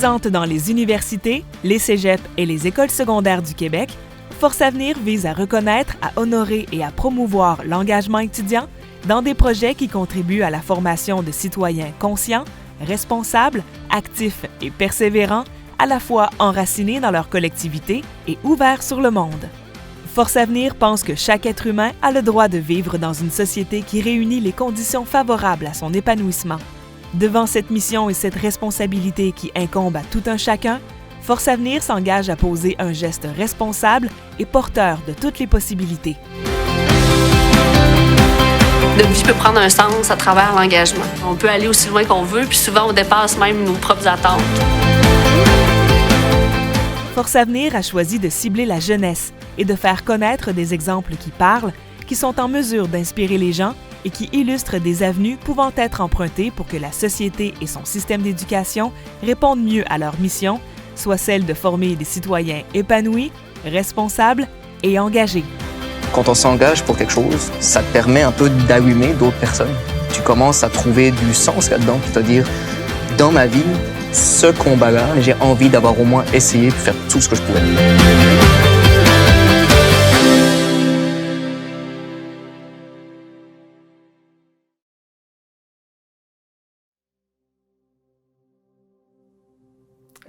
Présente dans les universités, les cégeps et les écoles secondaires du Québec, Force Avenir vise à reconnaître, à honorer et à promouvoir l'engagement étudiant dans des projets qui contribuent à la formation de citoyens conscients, responsables, actifs et persévérants, à la fois enracinés dans leur collectivité et ouverts sur le monde. Force Avenir pense que chaque être humain a le droit de vivre dans une société qui réunit les conditions favorables à son épanouissement. Devant cette mission et cette responsabilité qui incombe à tout un chacun, Force Avenir s'engage à poser un geste responsable et porteur de toutes les possibilités. Notre vie peut prendre un sens à travers l'engagement. On peut aller aussi loin qu'on veut, puis souvent on dépasse même nos propres attentes. Force Avenir a choisi de cibler la jeunesse et de faire connaître des exemples qui parlent, qui sont en mesure d'inspirer les gens et qui illustrent des avenues pouvant être empruntées pour que la société et son système d'éducation répondent mieux à leur mission, soit celle de former des citoyens épanouis, responsables et engagés. Quand on s'engage pour quelque chose, ça te permet un peu d'allumer d'autres personnes. Tu commences à trouver du sens là-dedans, c'est-à-dire, dans ma vie, ce combat-là, j'ai envie d'avoir au moins essayé de faire tout ce que je pouvais.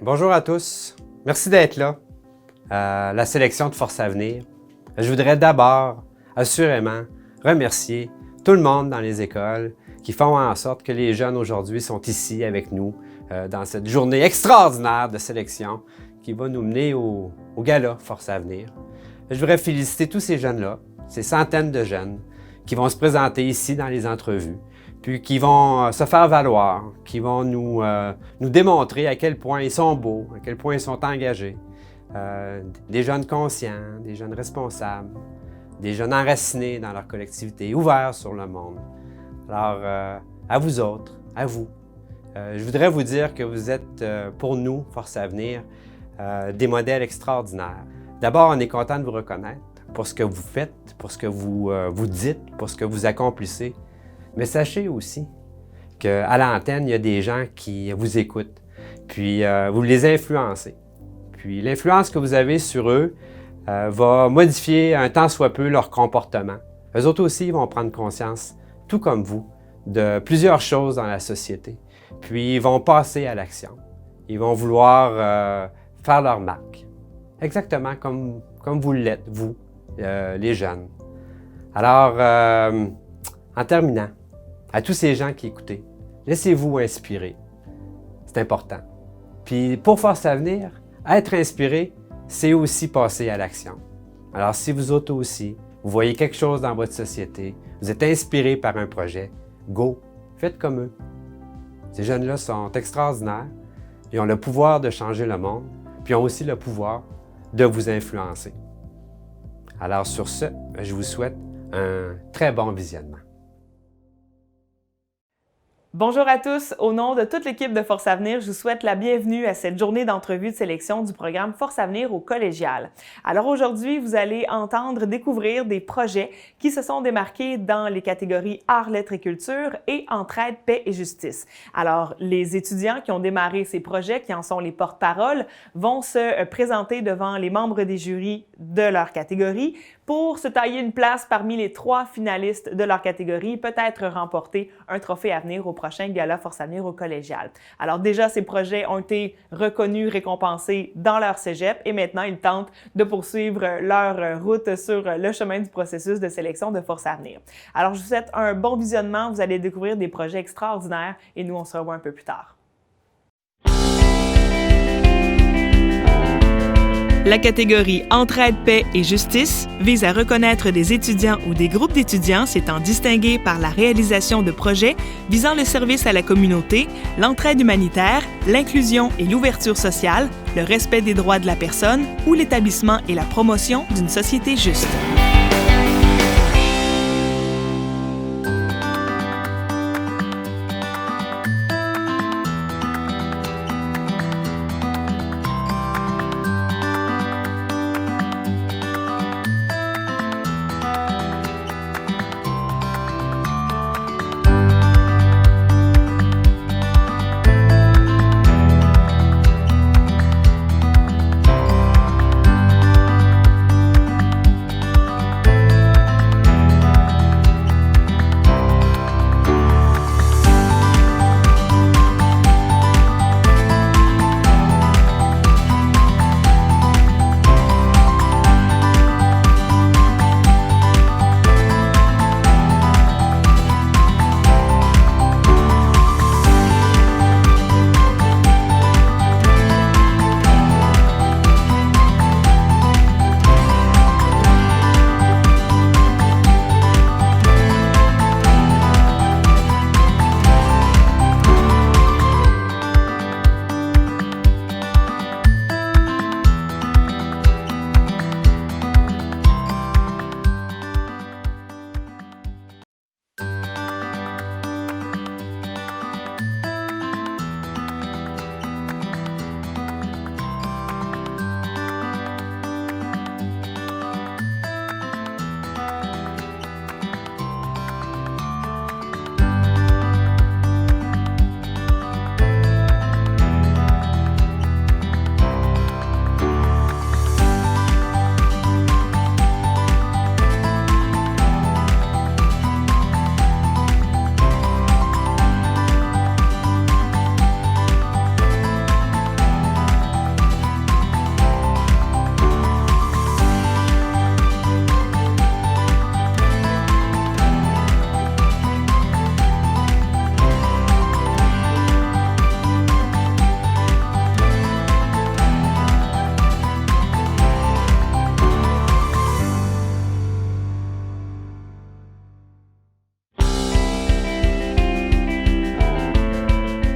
Bonjour à tous. Merci d'être là à la sélection de Force Avenir. Je voudrais d'abord, assurément, remercier tout le monde dans les écoles qui font en sorte que les jeunes aujourd'hui sont ici avec nous dans cette journée extraordinaire de sélection qui va nous mener au gala Force Avenir. Je voudrais féliciter tous ces jeunes-là, ces centaines de jeunes qui vont se présenter ici dans les entrevues, puis qui vont se faire valoir, qui vont nous démontrer à quel point ils sont beaux, à quel point ils sont engagés. Des jeunes conscients, des jeunes responsables, des jeunes enracinés dans leur collectivité, ouverts sur le monde. Alors, à vous autres, à vous, je voudrais vous dire que vous êtes, pour nous, Force Avenir, des modèles extraordinaires. D'abord, on est content de vous reconnaître pour ce que vous faites, pour ce que vous dites, pour ce que vous accomplissez. Mais sachez aussi qu'à l'antenne, il y a des gens qui vous écoutent, puis vous les influencez. Puis l'influence que vous avez sur eux va modifier un tant soit peu leur comportement. Eux autres aussi vont prendre conscience, tout comme vous, de plusieurs choses dans la société. Puis ils vont passer à l'action. Ils vont vouloir faire leur marque. Exactement comme vous l'êtes, vous, les jeunes. Alors, en terminant, à tous ces gens qui écoutez, laissez-vous inspirer. C'est important. Puis pour Force Avenir, être inspiré, c'est aussi passer à l'action. Alors si vous autres aussi, vous voyez quelque chose dans votre société, vous êtes inspiré par un projet, go, faites comme eux. Ces jeunes-là sont extraordinaires, ils ont le pouvoir de changer le monde, puis ils ont aussi le pouvoir de vous influencer. Alors sur ce, je vous souhaite un très bon visionnement. Bonjour à tous. Au nom de toute l'équipe de Force Avenir, je vous souhaite la bienvenue à cette journée d'entrevue de sélection du programme Force Avenir au collégial. Alors aujourd'hui, vous allez entendre découvrir des projets qui se sont démarqués dans les catégories Arts, Lettres et Culture et Entraide, Paix et Justice. Alors, les étudiants qui ont démarré ces projets, qui en sont les porte-paroles, vont se présenter devant les membres des jurys de leur catégorie pour se tailler une place parmi les 3 finalistes de leur catégorie, peut-être remporter un trophée à venir au prochain gala Force Avenir au collégial. Alors déjà, ces projets ont été reconnus, récompensés dans leur cégep et maintenant, ils tentent de poursuivre leur route sur le chemin du processus de sélection de Force Avenir. Alors, je vous souhaite un bon visionnement. Vous allez découvrir des projets extraordinaires et nous, on se revoit un peu plus tard. La catégorie Entraide, Paix et Justice vise à reconnaître des étudiants ou des groupes d'étudiants s'étant distingués par la réalisation de projets visant le service à la communauté, l'entraide humanitaire, l'inclusion et l'ouverture sociale, le respect des droits de la personne ou l'établissement et la promotion d'une société juste.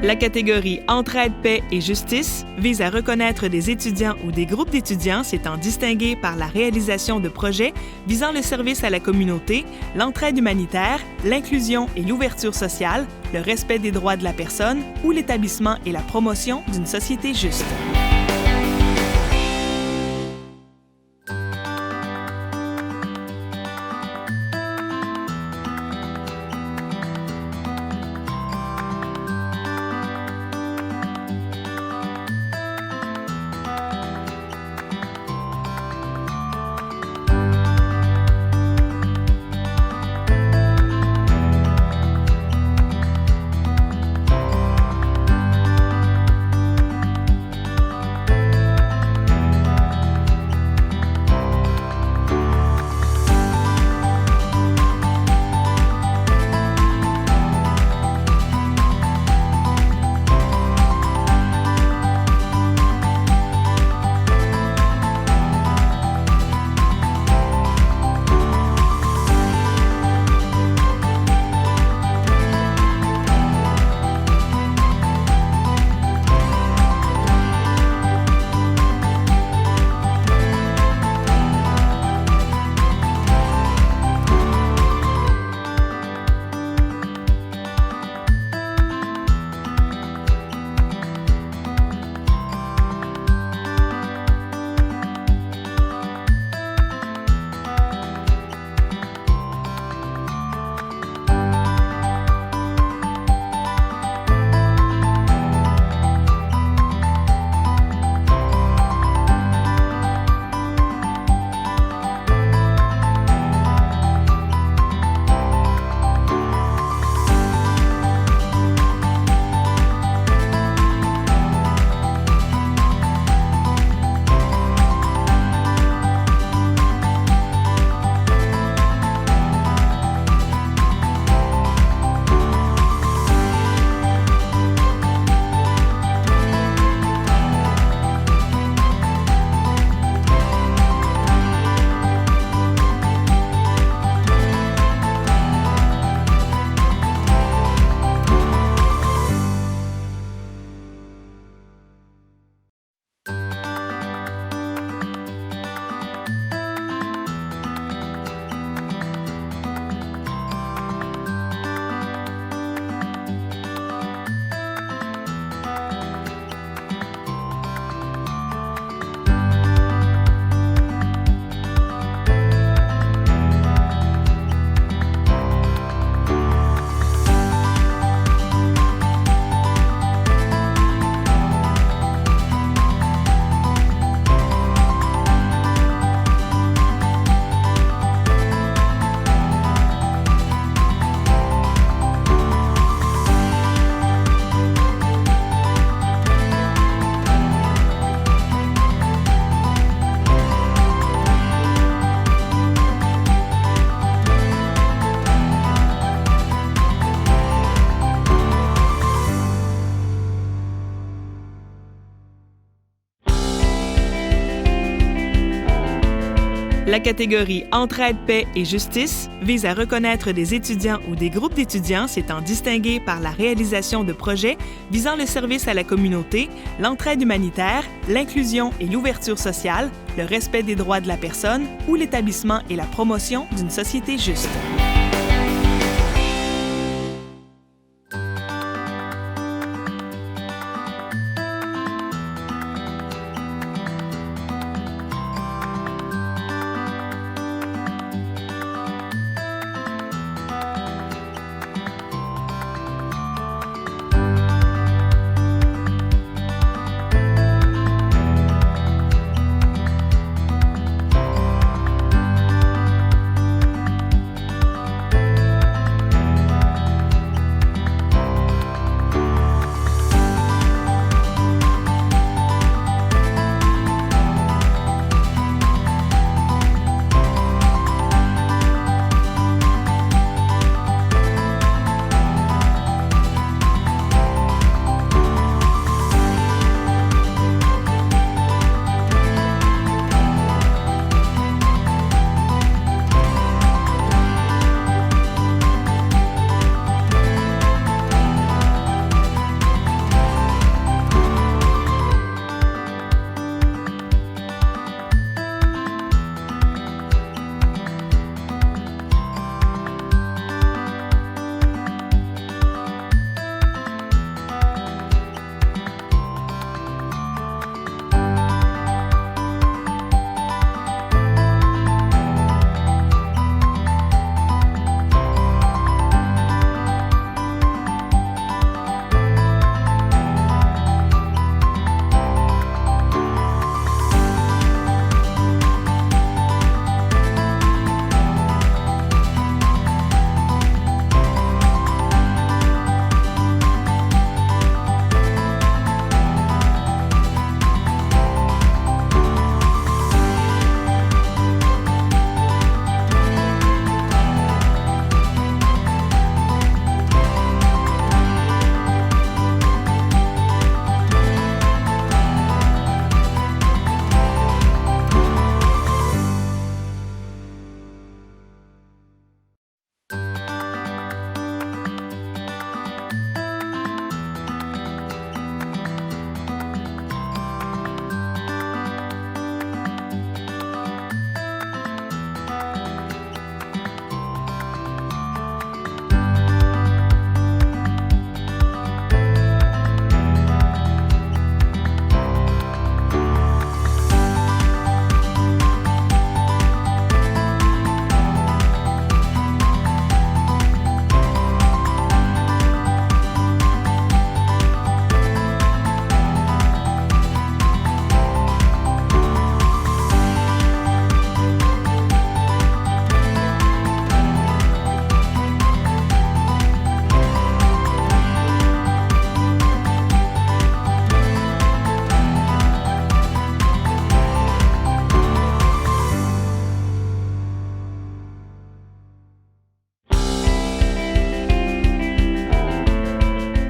La catégorie Entraide, paix et justice vise à reconnaître des étudiants ou des groupes d'étudiants s'étant distingués par la réalisation de projets visant le service à la communauté, l'entraide humanitaire, l'inclusion et l'ouverture sociale, le respect des droits de la personne ou l'établissement et la promotion d'une société juste. La catégorie Entraide, paix et justice vise à reconnaître des étudiants ou des groupes d'étudiants s'étant distingués par la réalisation de projets visant le service à la communauté, l'entraide humanitaire, l'inclusion et l'ouverture sociale, le respect des droits de la personne ou l'établissement et la promotion d'une société juste.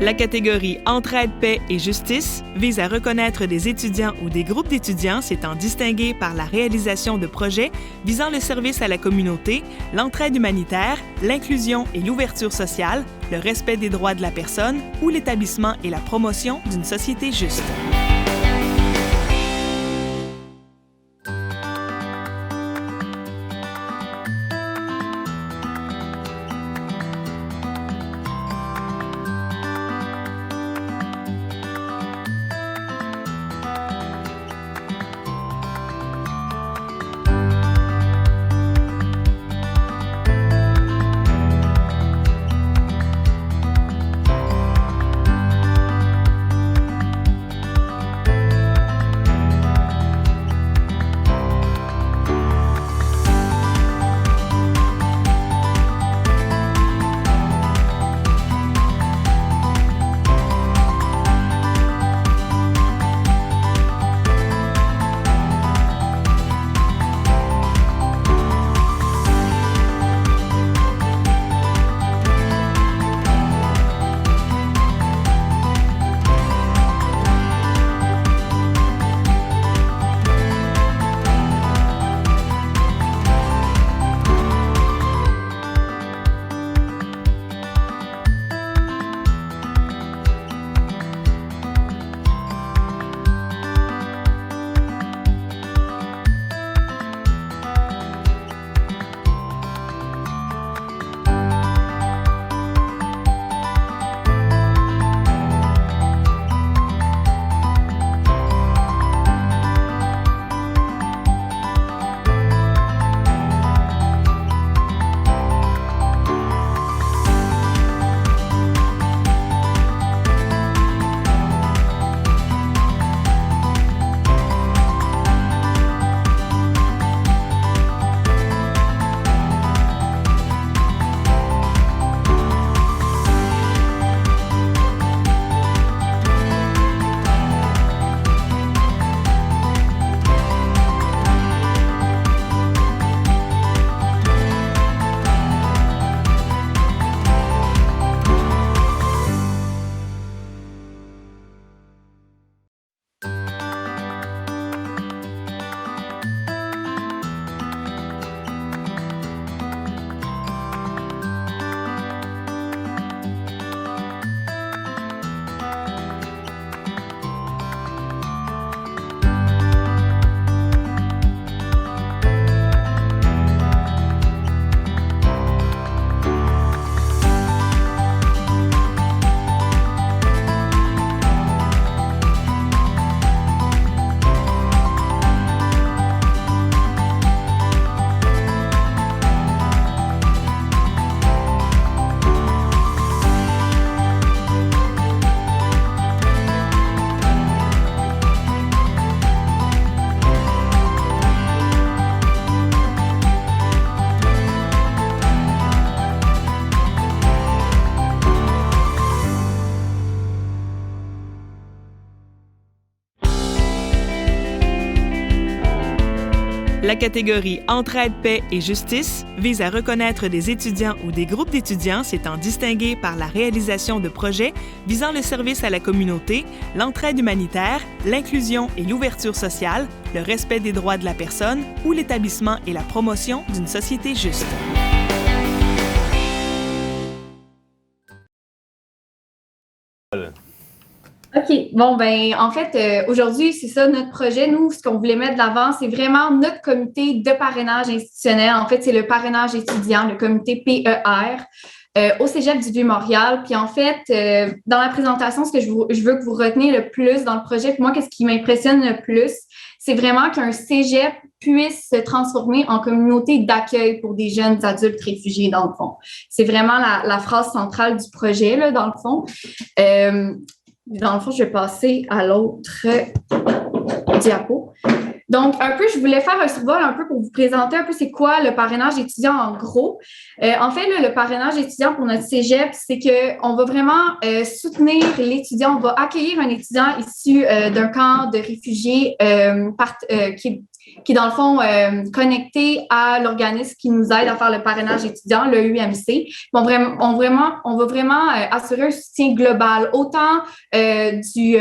La catégorie Entraide, paix et justice vise à reconnaître des étudiants ou des groupes d'étudiants s'étant distingués par la réalisation de projets visant le service à la communauté, l'entraide humanitaire, l'inclusion et l'ouverture sociale, le respect des droits de la personne ou l'établissement et la promotion d'une société juste. La catégorie Entraide, paix et justice vise à reconnaître des étudiants ou des groupes d'étudiants s'étant distingués par la réalisation de projets visant le service à la communauté, l'entraide humanitaire, l'inclusion et l'ouverture sociale, le respect des droits de la personne ou l'établissement et la promotion d'une société juste. OK. Bon, ben en fait, aujourd'hui, c'est ça notre projet. Nous, ce qu'on voulait mettre de l'avant, c'est vraiment notre comité de parrainage institutionnel. En fait, c'est le parrainage étudiant, le comité PER, au Cégep du Vieux-Montréal. Puis en fait, dans la présentation, ce que je veux que vous reteniez le plus dans le projet, puis moi, qu'est-ce qui m'impressionne le plus, c'est vraiment qu'un cégep puisse se transformer en communauté d'accueil pour des jeunes adultes réfugiés, dans le fond. C'est vraiment la phrase centrale du projet, là, dans le fond. Dans le fond, je vais passer à l'autre diapo. Donc, un peu, je voulais faire un survol un peu pour vous présenter un peu c'est quoi le parrainage étudiant en gros. En fait, là, le parrainage étudiant pour notre cégep, c'est qu'on va vraiment soutenir l'étudiant. On va accueillir un étudiant issu d'un camp de réfugiés qui est dans le fond connecté à l'organisme qui nous aide à faire le parrainage étudiant, le UMC. On va vraiment assurer un soutien global, autant du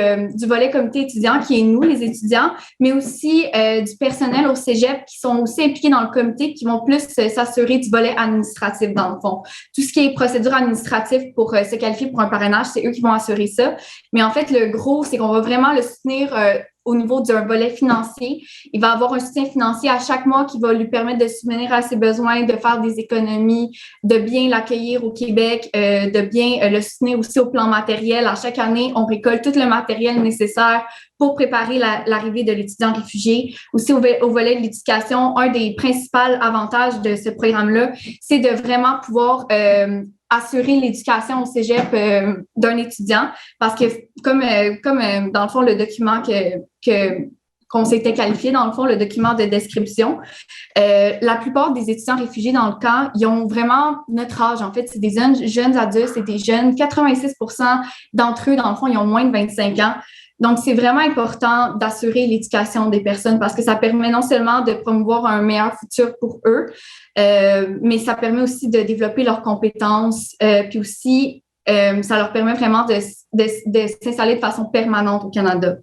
volet comité étudiant qui est nous, les étudiants, mais aussi du personnel au cégep qui sont aussi impliqués dans le comité, qui vont plus s'assurer du volet administratif dans le fond. Tout ce qui est procédure administrative pour se qualifier pour un parrainage, c'est eux qui vont assurer ça. Mais en fait, le gros, c'est qu'on va vraiment le soutenir au niveau d'un volet financier. Il va avoir un soutien financier à chaque mois qui va lui permettre de subvenir à ses besoins, de faire des économies, de bien l'accueillir au Québec, de bien le soutenir aussi au plan matériel. À chaque année, on récolte tout le matériel nécessaire pour préparer l'arrivée de l'étudiant réfugié. Aussi, au volet de l'éducation, un des principaux avantages de ce programme-là, c'est de vraiment pouvoir assurer l'éducation au cégep d'un étudiant, parce que comme dans le fond, le document qu'on s'était qualifié, dans le fond, le document de description, la plupart des étudiants réfugiés dans le camp, ils ont vraiment notre âge. En fait, c'est des jeunes adultes, c'est des jeunes. 86% d'entre eux, dans le fond, ils ont moins de 25 ans. Donc, c'est vraiment important d'assurer l'éducation des personnes parce que ça permet non seulement de promouvoir un meilleur futur pour eux, mais ça permet aussi de développer leurs compétences, puis aussi, ça leur permet vraiment de s'installer de façon permanente au Canada.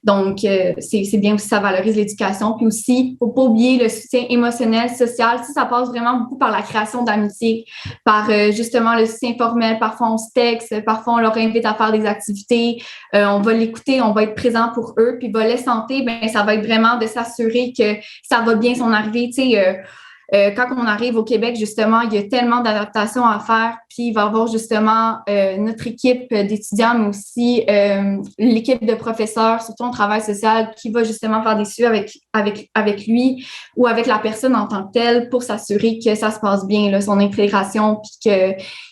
Donc, c'est bien aussi, ça valorise l'éducation. Puis aussi, faut pas oublier le soutien émotionnel, social. Ça passe vraiment beaucoup par la création d'amitié, par justement le soutien formel. Parfois, on se texte, parfois, on leur invite à faire des activités. On va l'écouter, on va être présent pour eux. Puis, volet santé, ben ça va être vraiment de s'assurer que ça va bien son arrivée. Tu sais, quand on arrive au Québec, justement, il y a tellement d'adaptations à faire. Puis, il va y avoir justement notre équipe d'étudiants, mais aussi l'équipe de professeurs, surtout en travail social, qui va justement faire des suivis avec lui ou avec la personne en tant que telle pour s'assurer que ça se passe bien, là, son intégration, puis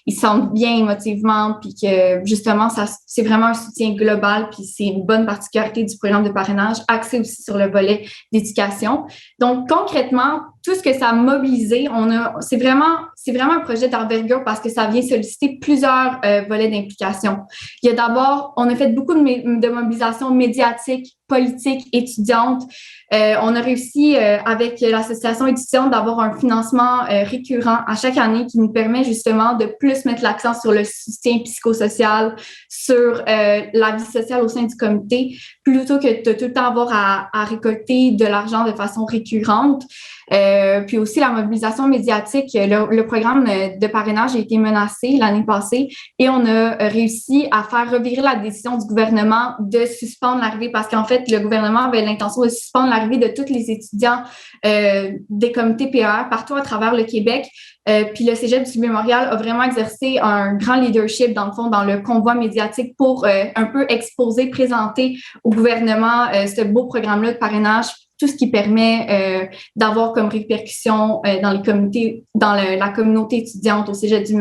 qu'il se sente bien émotivement, puis que justement, c'est vraiment un soutien global, puis c'est une bonne particularité du programme de parrainage, axé aussi sur le volet d'éducation. Donc, concrètement, tout ce que ça a mobilisé, c'est vraiment un projet d'envergure parce que ça vient solliciter plusieurs volets d'implication. Il y a d'abord, on a fait beaucoup de mobilisation médiatique, politique, étudiante. On a réussi avec l'association étudiante d'avoir un financement récurrent à chaque année qui nous permet justement de plus mettre l'accent sur le soutien psychosocial, sur la vie sociale au sein du comité, plutôt que de tout le temps avoir à récolter de l'argent de façon récurrente. Puis aussi la mobilisation médiatique, le programme de parrainage a été menacé l'année passée et on a réussi à faire revirer la décision du gouvernement de suspendre l'arrivée parce qu'en fait, le gouvernement avait l'intention de suspendre l'arrivée de tous les étudiants des comités PER partout à travers le Québec. Puis le Cégep du Vieux-Montréal a vraiment exercé un grand leadership, dans le fond, dans le convoi médiatique pour un peu exposer, présenter au gouvernement ce beau programme-là de parrainage, tout ce qui permet d'avoir comme répercussion dans les comités, dans la communauté étudiante au Cégep du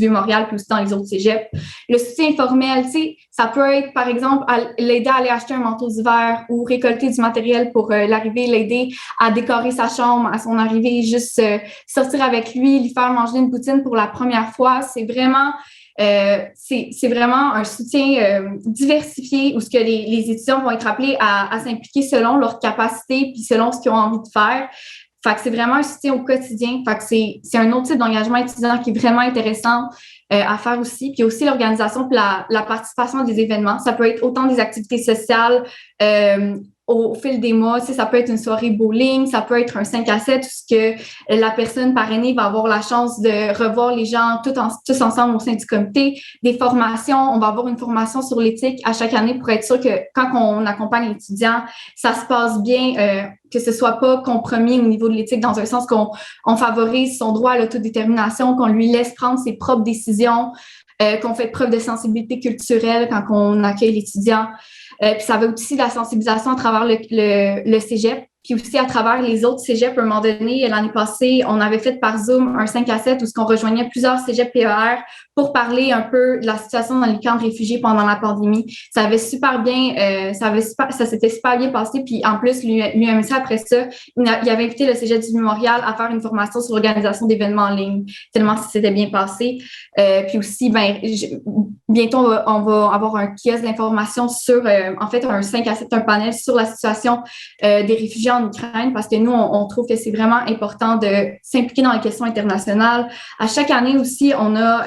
Vieux-Montréal, puis aussi dans les autres cégeps. Le soutien informel, tu sais, ça peut être, par exemple, l'aider à aller acheter un manteau d'hiver ou récolter du matériel pour l'arrivée, l'aider à décorer sa chambre à son arrivée, juste sortir avec lui, lui faire manger une poutine pour la première fois. C'est vraiment un soutien diversifié où ce que les étudiants vont être appelés à s'impliquer selon leurs capacités puis selon ce qu'ils ont envie de faire. Fait que c'est vraiment un soutien au quotidien. Fait que c'est un autre type d'engagement étudiant qui est vraiment intéressant à faire aussi. Puis aussi l'organisation puis la participation des événements. Ça peut être autant des activités sociales au fil des mois, tu sais, ça peut être une soirée bowling, ça peut être un 5 à 7 où ce que la personne parrainée va avoir la chance de revoir les gens tous ensemble au sein du comité. Des formations, on va avoir une formation sur l'éthique à chaque année pour être sûr que quand on accompagne l'étudiant, ça se passe bien, que ce soit pas compromis au niveau de l'éthique dans un sens qu'on favorise son droit à l'autodétermination, qu'on lui laisse prendre ses propres décisions, qu'on fait preuve de sensibilité culturelle quand on accueille l'étudiant. Puis ça va aussi de la sensibilisation à travers le cégep, puis aussi à travers les autres cégeps. À un moment donné, l'année passée, on avait fait par Zoom un 5 à 7 où on rejoignait plusieurs cégeps PER pour parler un peu de la situation dans les camps de réfugiés pendant la pandémie. Ça avait super bien, ça s'était super bien passé. Puis en plus, l'UMC, après ça, il avait invité le Cégep du Montréal à faire une formation sur l'organisation d'événements en ligne, tellement ça s'était bien passé. Puis aussi, bientôt, on va avoir un kiosque d'information sur, en fait, un 5 à 7, un panel sur la situation des réfugiés réfugiés en Ukraine parce que nous, on trouve que c'est vraiment important de s'impliquer dans les questions internationales. À chaque année aussi, on a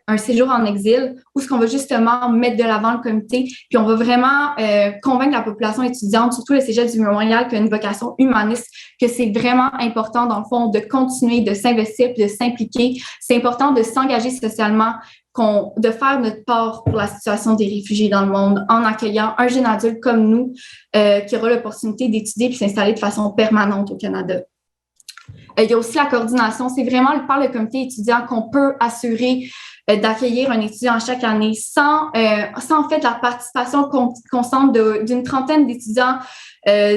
un séjour en exil où ce qu'on va justement mettre de l'avant le comité, puis on va vraiment convaincre la population étudiante, surtout le Cégep du Vieux-Montréal, qui a une vocation humaniste, que c'est vraiment important, dans le fond, de continuer de s'investir puis de s'impliquer. C'est important de s'engager socialement, de faire notre part pour la situation des réfugiés dans le monde en accueillant un jeune adulte comme nous qui aura l'opportunité d'étudier puis s'installer de façon permanente au Canada. Il y a aussi la coordination. C'est vraiment par le comité étudiant qu'on peut assurer d'accueillir un étudiant chaque année sans en fait la participation constante d'une trentaine d'étudiants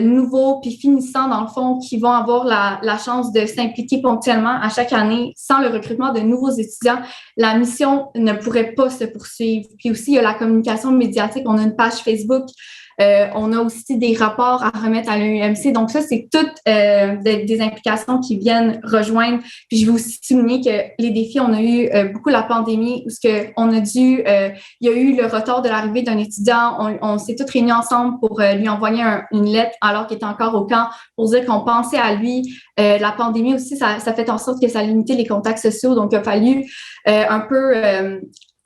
nouveaux puis finissants dans le fond qui vont avoir la chance de s'impliquer ponctuellement à chaque année. Sans le recrutement de nouveaux étudiants, la mission ne pourrait pas se poursuivre. Puis aussi, il y a la communication médiatique. On a une page Facebook. On a aussi des rapports à remettre à l'UMC. Donc ça, c'est toutes des implications qui viennent rejoindre. Puis je vais aussi souligner que les défis, on a eu beaucoup la pandémie où il y a eu le retard de l'arrivée d'un étudiant. On s'est tous réunis ensemble pour lui envoyer une lettre alors qu'il était encore au camp pour dire qu'on pensait à lui. La pandémie aussi, ça fait en sorte que ça a limité les contacts sociaux. Donc il a fallu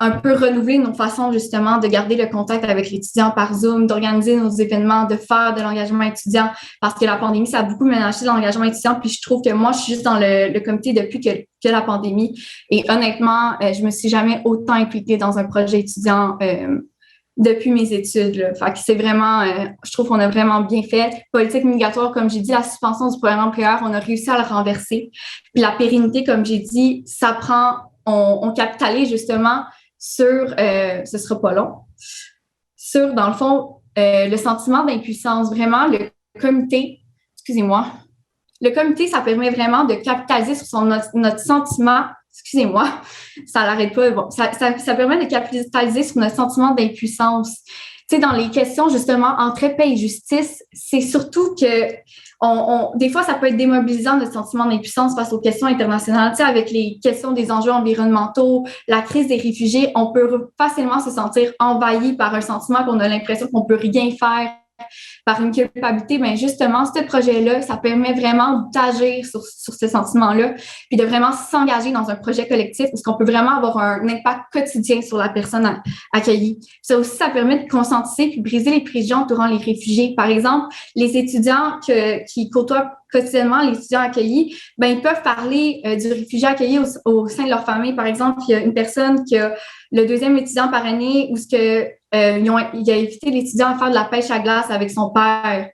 un peu renouveler nos façons justement de garder le contact avec l'étudiant par Zoom, d'organiser nos événements, de faire de l'engagement étudiant parce que la pandémie, ça a beaucoup ménagé l'engagement étudiant. Puis je trouve que moi, je suis juste dans le comité depuis que la pandémie. Et honnêtement, je me suis jamais autant impliquée dans un projet étudiant depuis mes études. Là. Fait que c'est vraiment, je trouve qu'on a vraiment bien fait. Politique migratoire, comme j'ai dit, la suspension du programme PER, on a réussi à le renverser. Puis la pérennité, comme j'ai dit, ça prend, on capitalise justement sur, ce sera pas long, sur, dans le fond, le sentiment d'impuissance. Vraiment, le comité, le comité, ça permet vraiment de capitaliser sur notre sentiment, ça l'arrête pas, bon, ça permet de capitaliser sur notre sentiment d'impuissance. Tu sais, dans les questions, justement, entrée, paix et justice, c'est surtout que des fois, ça peut être démobilisant, le sentiment d'impuissance face aux questions internationales. Tu sais, avec les questions des enjeux environnementaux, la crise des réfugiés, on peut facilement se sentir envahi par un sentiment qu'on a l'impression qu'on peut rien faire, par une culpabilité. Mais justement, ce projet-là, ça permet vraiment d'agir sur ce sentiment-là, puis de vraiment s'engager dans un projet collectif parce qu'on peut vraiment avoir un impact quotidien sur la personne accueillie. Ça aussi, ça permet de conscientiser puis briser les préjugés entourant les réfugiés. Par exemple, les étudiants qui côtoient quotidiennement les étudiants accueillis, ben ils peuvent parler du réfugié accueilli au sein de leur famille. Par exemple, il y a une personne qui a le 2e étudiant par année où il a invité l'étudiant à faire de la pêche à glace avec son père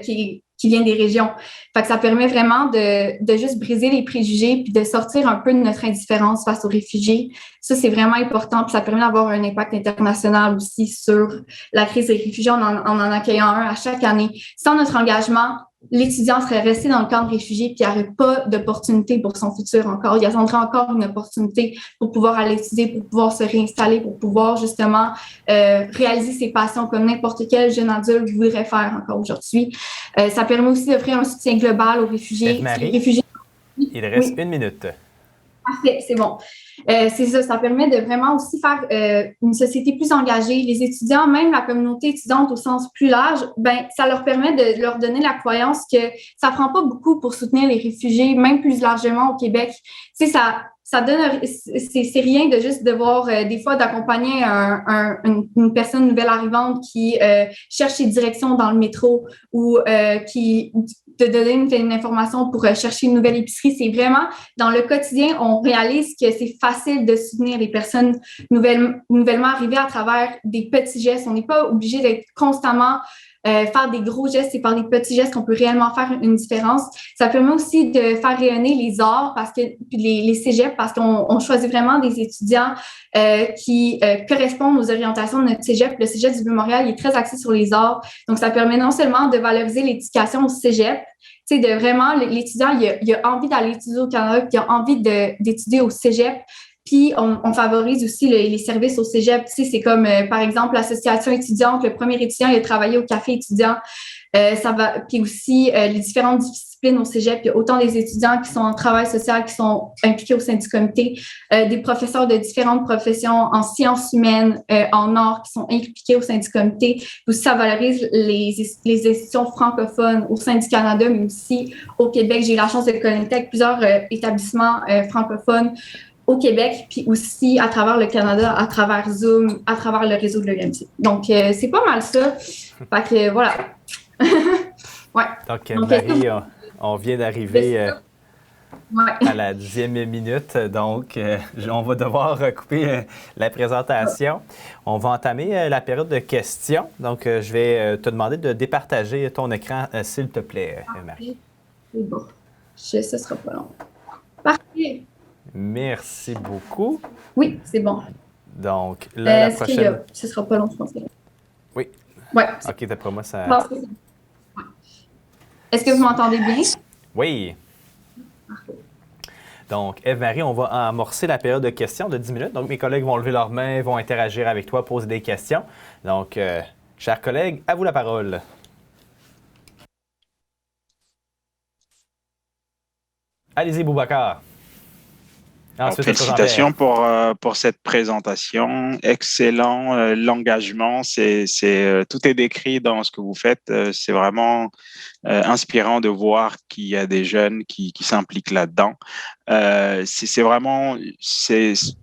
qui vient des régions. Fait que ça permet vraiment de juste briser les préjugés puis de sortir un peu de notre indifférence face aux réfugiés. Ça, c'est vraiment important puis ça permet d'avoir un impact international aussi sur la crise des réfugiés en accueillant un à chaque année. Sans notre engagement, l'étudiant serait resté dans le camp de réfugiés puis il n'y aurait pas d'opportunité pour son futur encore. Il attendrait encore une opportunité pour pouvoir aller étudier, pour pouvoir se réinstaller, pour pouvoir justement réaliser ses passions comme n'importe quel jeune adulte voudrait faire encore aujourd'hui. Ça permet aussi d'offrir un soutien global aux réfugiés. Marie, il reste 1 minute. Parfait, c'est bon. C'est ça permet de vraiment aussi faire une société plus engagée. Les étudiants, même la communauté étudiante au sens plus large, ben ça leur permet de leur donner la croyance que ça prend pas beaucoup pour soutenir les réfugiés, même plus largement au Québec. Tu sais, ça donne, c'est rien de juste devoir des fois d'accompagner une personne nouvelle arrivante qui cherche ses directions dans le métro ou de donner une information pour chercher une nouvelle épicerie. C'est vraiment, dans le quotidien, on réalise que c'est facile de soutenir les personnes nouvellement arrivées à travers des petits gestes. On n'est pas obligé d'être constamment faire des gros gestes, c'est par des petits gestes qu'on peut réellement faire une différence. Ça permet aussi de faire rayonner les arts parce que les cégeps, parce qu'on choisit vraiment des étudiants qui correspondent aux orientations de notre cégep. Le cégep du Vieux-Montréal est très axé sur les arts. Donc, ça permet non seulement de valoriser l'éducation au cégep, tu sais, de vraiment, l'étudiant, il a envie d'aller étudier au Canada, puis il a envie d'étudier au cégep. Puis, on favorise aussi les services au cégep. Tu sais, c'est comme, par exemple, l'association étudiante. Le premier étudiant, il a travaillé au café étudiant. Puis aussi, les différentes disciplines au cégep. Il y a autant des étudiants qui sont en travail social, qui sont impliqués au sein du comité, des professeurs de différentes professions en sciences humaines, en arts, qui sont impliqués au sein du comité. Aussi, ça valorise les institutions francophones au sein du Canada, mais aussi au Québec. J'ai eu la chance de connecter avec plusieurs établissements francophones au Québec, puis aussi à travers le Canada, à travers Zoom, à travers le réseau de l'EMC. Donc, c'est pas mal ça. Fait que, voilà. Ouais. Donc, Marie, on vient d'arriver à la 10e minute, donc on va devoir couper la présentation. On va entamer la période de questions. Donc, je vais te demander de départager ton écran, s'il te plaît, Marie. C'est bon. Ce sera pas long. Parfait. Merci beaucoup. Oui, c'est bon. Donc, là, la prochaine... Ce sera pas long, je pense. Oui. Ouais. OK, d'après moi, ça... Est-ce que vous m'entendez bien? Oui. Parfait. Donc, Eve-Marie, on va amorcer la période de questions de 10 minutes. Donc, mes collègues vont lever leurs mains, vont interagir avec toi, poser des questions. Donc, chers collègues, à vous la parole. Allez-y, Boubacar. Ensuite, félicitations pour cette présentation. Excellent. L'engagement, tout est décrit dans ce que vous faites. C'est vraiment inspirant de voir qu'il y a des jeunes qui s'impliquent là-dedans. C'est vraiment...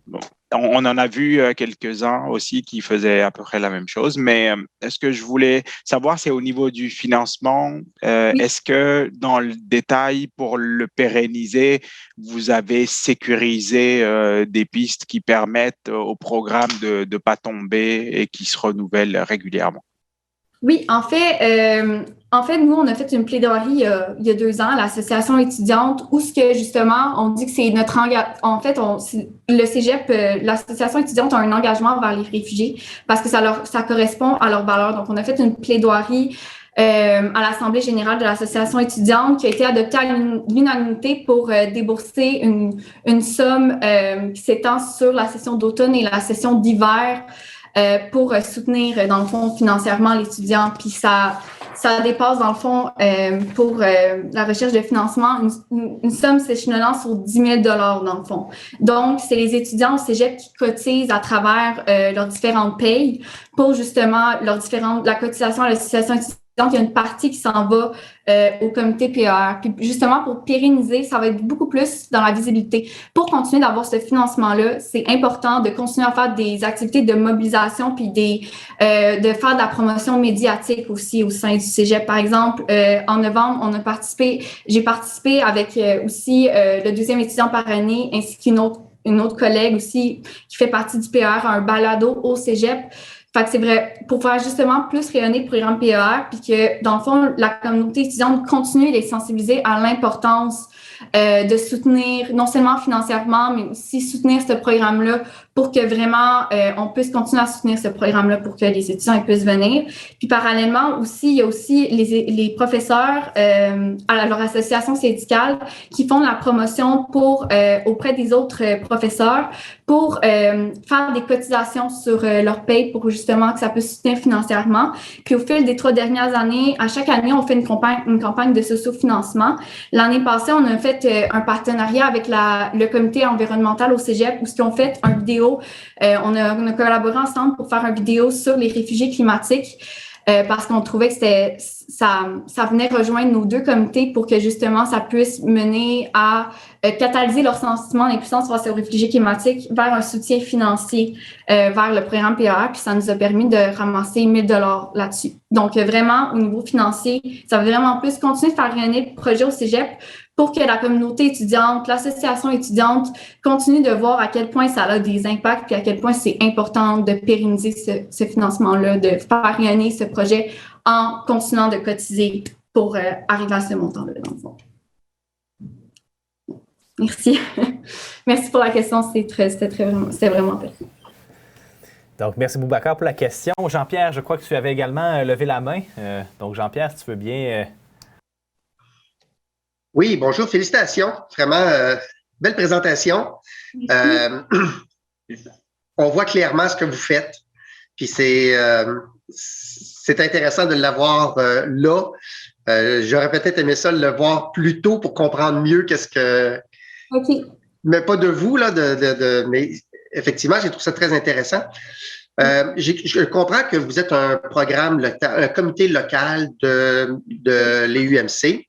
Bon, on en a vu quelques-uns aussi qui faisaient à peu près la même chose, mais ce que je voulais savoir, c'est au niveau du financement. Oui. Est-ce que dans le détail, pour le pérenniser, vous avez sécurisé des pistes qui permettent au programme de ne pas tomber et qui se renouvellent régulièrement? Oui, en fait, nous, on a fait une plaidoirie il y a 2 ans à l'association étudiante où ce que justement, on dit que c'est notre engagement. En fait, le Cégep, l'association étudiante a un engagement envers les réfugiés parce que ça correspond à leurs valeurs. Donc, on a fait une plaidoirie à l'Assemblée générale de l'association étudiante qui a été adoptée à l'unanimité pour débourser une somme qui s'étend sur la session d'automne et la session d'hiver. Pour soutenir, dans le fond, financièrement l'étudiant. Puis ça dépasse, dans le fond, pour la recherche de financement, une somme s'échelonnant sur 10 000 dans le fond. Donc, c'est les étudiants au cégep qui cotisent à travers leurs différentes payes pour justement la cotisation à l'association étudiante. Il y a une partie qui s'en va au comité PER. Puis justement, pour pérenniser, ça va être beaucoup plus dans la visibilité. Pour continuer d'avoir ce financement-là, c'est important de continuer à faire des activités de mobilisation puis de faire de la promotion médiatique aussi au sein du cégep. Par exemple, en novembre, j'ai participé avec aussi le 2e étudiant par année ainsi qu'une autre collègue aussi qui fait partie du PER, un balado au cégep. Fait que c'est vrai, pour faire justement plus rayonner le programme PER, puis que, dans le fond, la communauté étudiante continue de les sensibiliser à l'importance de soutenir, non seulement financièrement, mais aussi soutenir ce programme-là pour que vraiment on puisse continuer à soutenir ce programme-là pour que les étudiants puissent venir. Puis parallèlement aussi, il y a aussi les professeurs à leur association syndicale qui font la promotion auprès des autres professeurs pour faire des cotisations sur leur paye pour justement que ça puisse soutenir financièrement. Puis au fil des 3 dernières années, à chaque année, on fait une campagne de socio-financement. L'année passée, on a fait un partenariat avec le comité environnemental au cégep où ils ont fait une vidéo. On a collaboré ensemble pour faire une vidéo sur les réfugiés climatiques parce qu'on trouvait que ça venait rejoindre nos 2 comités pour que justement ça puisse mener à catalyser leur sentiment d'impuissance face aux réfugiés climatiques vers un soutien financier vers le programme PER. Puis ça nous a permis de ramasser 1 000 $ là-dessus. Donc vraiment, au niveau financier, ça va vraiment plus continuer de faire rayonner le projet au cégep pour que la communauté étudiante, l'association étudiante continue de voir à quel point ça a des impacts puis à quel point c'est important de pérenniser ce financement-là, de faire rayonner ce projet en continuant de cotiser pour arriver à ce montant-là, dans le fond. Merci. Merci pour la question, c'était vraiment intéressant. Donc, merci Boubacar pour la question. Jean-Pierre, je crois que tu avais également levé la main. Donc, Jean-Pierre, si tu veux bien... Oui, bonjour, félicitations. Vraiment, belle présentation. On voit clairement ce que vous faites. Puis c'est intéressant de l'avoir là. J'aurais peut-être aimé ça le voir plus tôt pour comprendre mieux qu'est-ce que... OK. Mais pas de vous, là, mais effectivement, j'ai trouvé ça très intéressant. Je comprends que vous êtes un programme local, un comité local de l'EUMC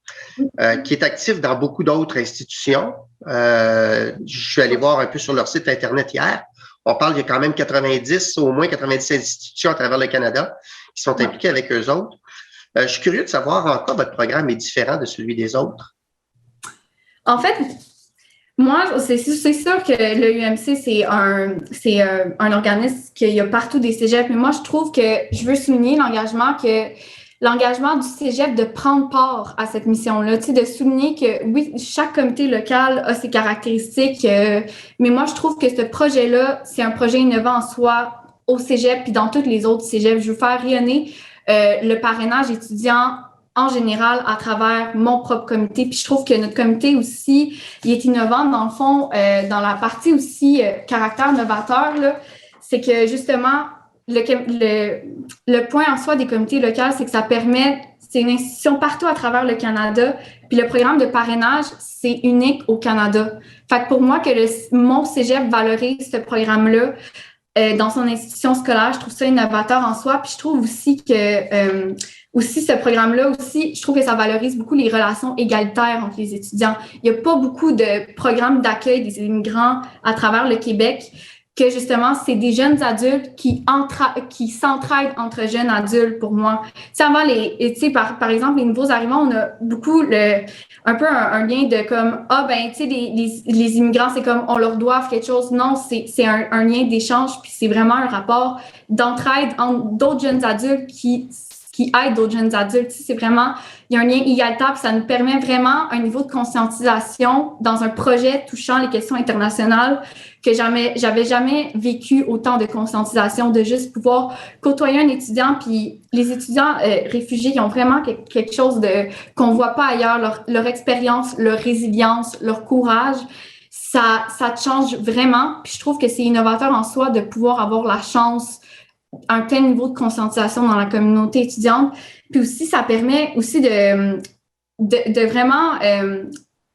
qui est actif dans beaucoup d'autres institutions. Je suis allé voir un peu sur leur site Internet hier. On parle, il y a quand même au moins 90 institutions à travers le Canada qui sont impliquées avec eux autres. Je suis curieux de savoir en quoi votre programme est différent de celui des autres. En fait, moi, c'est sûr que l'EUMC, c'est un organisme qu'il y a partout des cégeps, mais moi, je trouve que je veux souligner l'engagement du cégep de prendre part à cette mission-là, tu sais, de souligner que, oui, chaque comité local a ses caractéristiques, mais moi, je trouve que ce projet-là, c'est un projet innovant en soi au cégep puis dans tous les autres cégeps. Je veux faire rayonner le parrainage étudiant en général à travers mon propre comité. Puis je trouve que notre comité aussi, il est innovant dans le fond, dans la partie aussi caractère novateur, là, c'est que justement, le point en soi des comités locaux, c'est que ça permet, c'est une institution partout à travers le Canada, puis le programme de parrainage, c'est unique au Canada. Fait que pour moi, que mon cégep valorise ce programme-là, dans son institution scolaire, je trouve ça innovateur en soi. Puis je trouve aussi que aussi ce programme-là aussi, je trouve que ça valorise beaucoup les relations égalitaires entre les étudiants. Il n'y a pas beaucoup de programmes d'accueil des immigrants à travers le Québec que justement, c'est des jeunes adultes qui s'entraident entre jeunes adultes pour moi. Tu sais, avant par exemple, les nouveaux arrivants, on a beaucoup un peu un lien de comme, tu sais, les immigrants, c'est comme, on leur doit quelque chose. Non, c'est un lien d'échange, puis c'est vraiment un rapport d'entraide entre d'autres jeunes adultes qui aident d'autres jeunes adultes. Tu sais, c'est vraiment, il y a un lien égalitaire, puis ça nous permet vraiment un niveau de conscientisation dans un projet touchant les questions internationales que j'avais jamais vécu autant de conscientisation, de juste pouvoir côtoyer un étudiant, puis les étudiants réfugiés, ils ont vraiment quelque chose qu'on voit pas ailleurs, leur expérience, leur résilience, leur courage, ça te change vraiment, puis je trouve que c'est innovateur en soi de pouvoir avoir la chance un tel niveau de conscientisation dans la communauté étudiante, puis aussi ça permet aussi de vraiment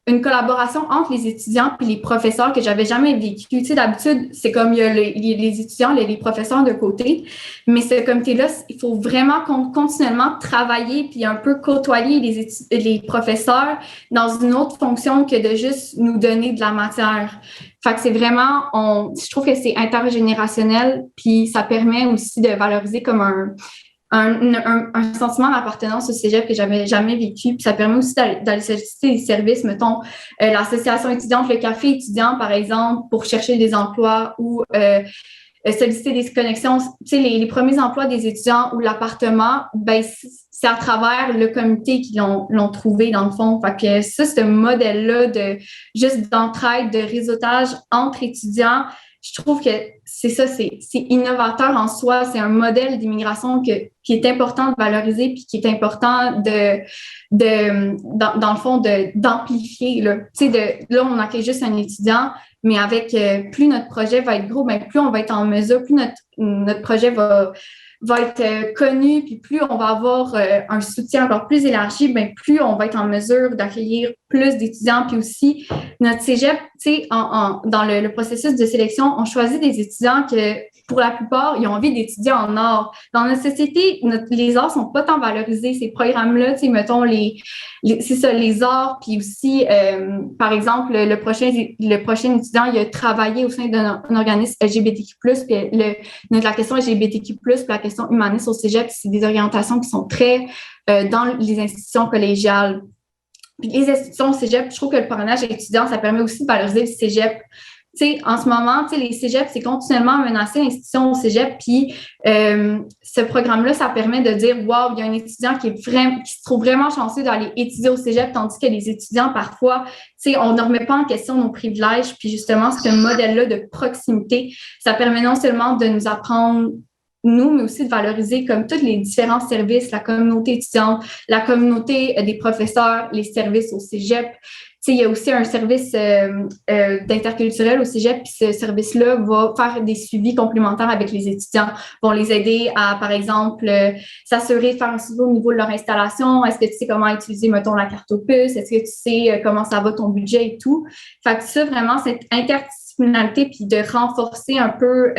une collaboration entre les étudiants puis les professeurs que j'avais jamais vécu. Tu sais, d'habitude, c'est comme il y a les étudiants, les professeurs de côté, mais ce comité-là, il faut vraiment continuellement travailler puis un peu côtoyer les professeurs dans une autre fonction que de juste nous donner de la matière. Fait que c'est vraiment, je trouve que c'est intergénérationnel puis ça permet aussi de valoriser comme un sentiment d'appartenance au cégep que j'avais jamais vécu. Puis ça permet aussi d'aller solliciter des services, mettons, l'association étudiante, le café étudiant, par exemple, pour chercher des emplois ou solliciter des connexions. Tu sais, les premiers emplois des étudiants ou l'appartement, ben c'est à travers le comité qu'ils l'ont trouvé, dans le fond. Fait que ça, ce modèle-là juste d'entraide, de réseautage entre étudiants, je trouve que c'est ça, c'est innovateur en soi. C'est un modèle d'immigration qui est important de valoriser puis qui est important dans le fond, d'amplifier. Là. Tu sais, là, on accueille juste un étudiant, mais avec plus notre projet va être gros, ben, plus on va être en mesure, plus notre projet va être connu, puis plus on va avoir un soutien encore plus élargi, ben plus on va être en mesure d'accueillir plus d'étudiants. Puis aussi, notre cégep, tu sais, dans le processus de sélection, on choisit des étudiants que, pour la plupart, ils ont envie d'étudier en art. Dans notre société, les arts sont pas tant valorisés. Ces programmes-là, tu sais, mettons, c'est ça, les arts, puis aussi, par exemple, le prochain étudiant, il a travaillé au sein d'un organisme LGBTQ+, puis la question LGBTQ+, puis la question humaniste au cégep, c'est des orientations qui sont très dans les institutions collégiales. Puis les institutions au cégep, je trouve que le parrainage étudiant, ça permet aussi de valoriser le cégep. Tu sais, en ce moment, tu sais, les cégeps, c'est continuellement menacé l'institution au cégep, puis ce programme-là, ça permet de dire, wow, il y a un étudiant qui se trouve vraiment chanceux d'aller étudier au cégep, tandis que les étudiants, parfois, tu sais, on ne remet pas en question nos privilèges, puis justement, ce modèle-là de proximité, ça permet non seulement de nous apprendre nous, mais aussi de valoriser comme tous les différents services, la communauté étudiante, la communauté des professeurs, les services au cégep. Tu sais, il y a aussi un service d'interculturel au cégep, puis ce service-là va faire des suivis complémentaires avec les étudiants, vont les aider à, par exemple, s'assurer de faire un suivi au niveau de leur installation. Est-ce que tu sais comment utiliser, mettons, la carte aux puces? Est-ce que tu sais comment ça va ton budget et tout? Fait que ça, vraiment, cette interdisciplinarité, puis de renforcer un peu,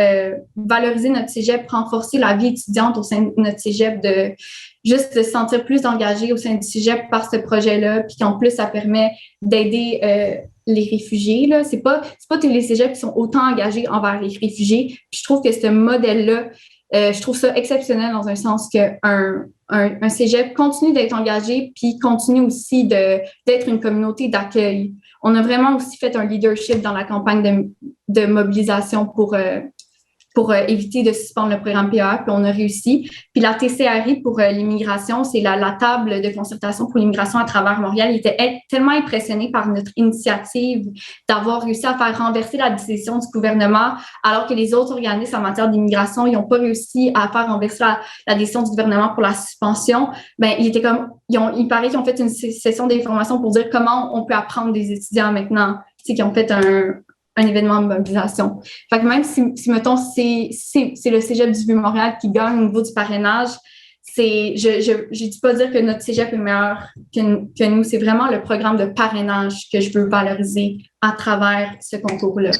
valoriser notre cégep, renforcer la vie étudiante au sein de notre cégep, juste de se sentir plus engagé au sein du cégep par ce projet-là, puis qu'en plus, ça permet d'aider les réfugiés. Là. C'est pas tous les cégeps qui sont autant engagés envers les réfugiés. Puis je trouve que ce modèle-là, je trouve ça exceptionnel dans un sens qu'un cégep continue d'être engagé, puis continue aussi d'être une communauté d'accueil. On a vraiment aussi fait un leadership dans la campagne de mobilisation pour éviter de suspendre le programme PER, puis on a réussi. Puis la TCRI pour l'immigration, c'est la table de concertation pour l'immigration à travers Montréal. Il était tellement impressionné par notre initiative d'avoir réussi à faire renverser la décision du gouvernement, alors que les autres organismes en matière d'immigration, ils n'ont pas réussi à faire renverser la décision du gouvernement pour la suspension. Ben, il paraît qu'ils ont fait une session d'information pour dire comment on peut apprendre des étudiants maintenant, tu sais, qui ont fait un événement de mobilisation. Fait que même si mettons, c'est le cégep du Vieux-Montréal qui gagne au niveau du parrainage, je dis pas dire que notre cégep est meilleur que nous, c'est vraiment le programme de parrainage que je veux valoriser à travers ce concours-là.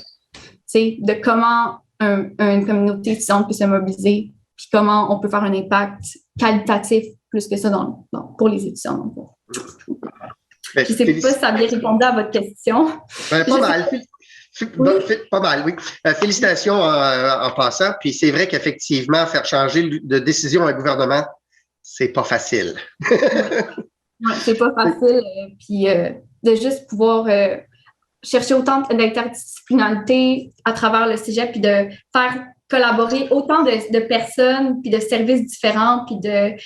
C'est de comment une communauté étudiante peut se mobiliser, puis comment on peut faire un impact qualitatif plus que ça pour les étudiants. Je ne sais pas si ça a bien répondu à votre question. Pas mal. Pas mal, oui. Félicitations en passant. Puis c'est vrai qu'effectivement, faire changer de décision un gouvernement, c'est pas facile. Oui, c'est pas facile. Puis de juste pouvoir chercher autant d'interdisciplinarité à travers le cégep, puis de faire collaborer autant de personnes, puis de services différents, puis de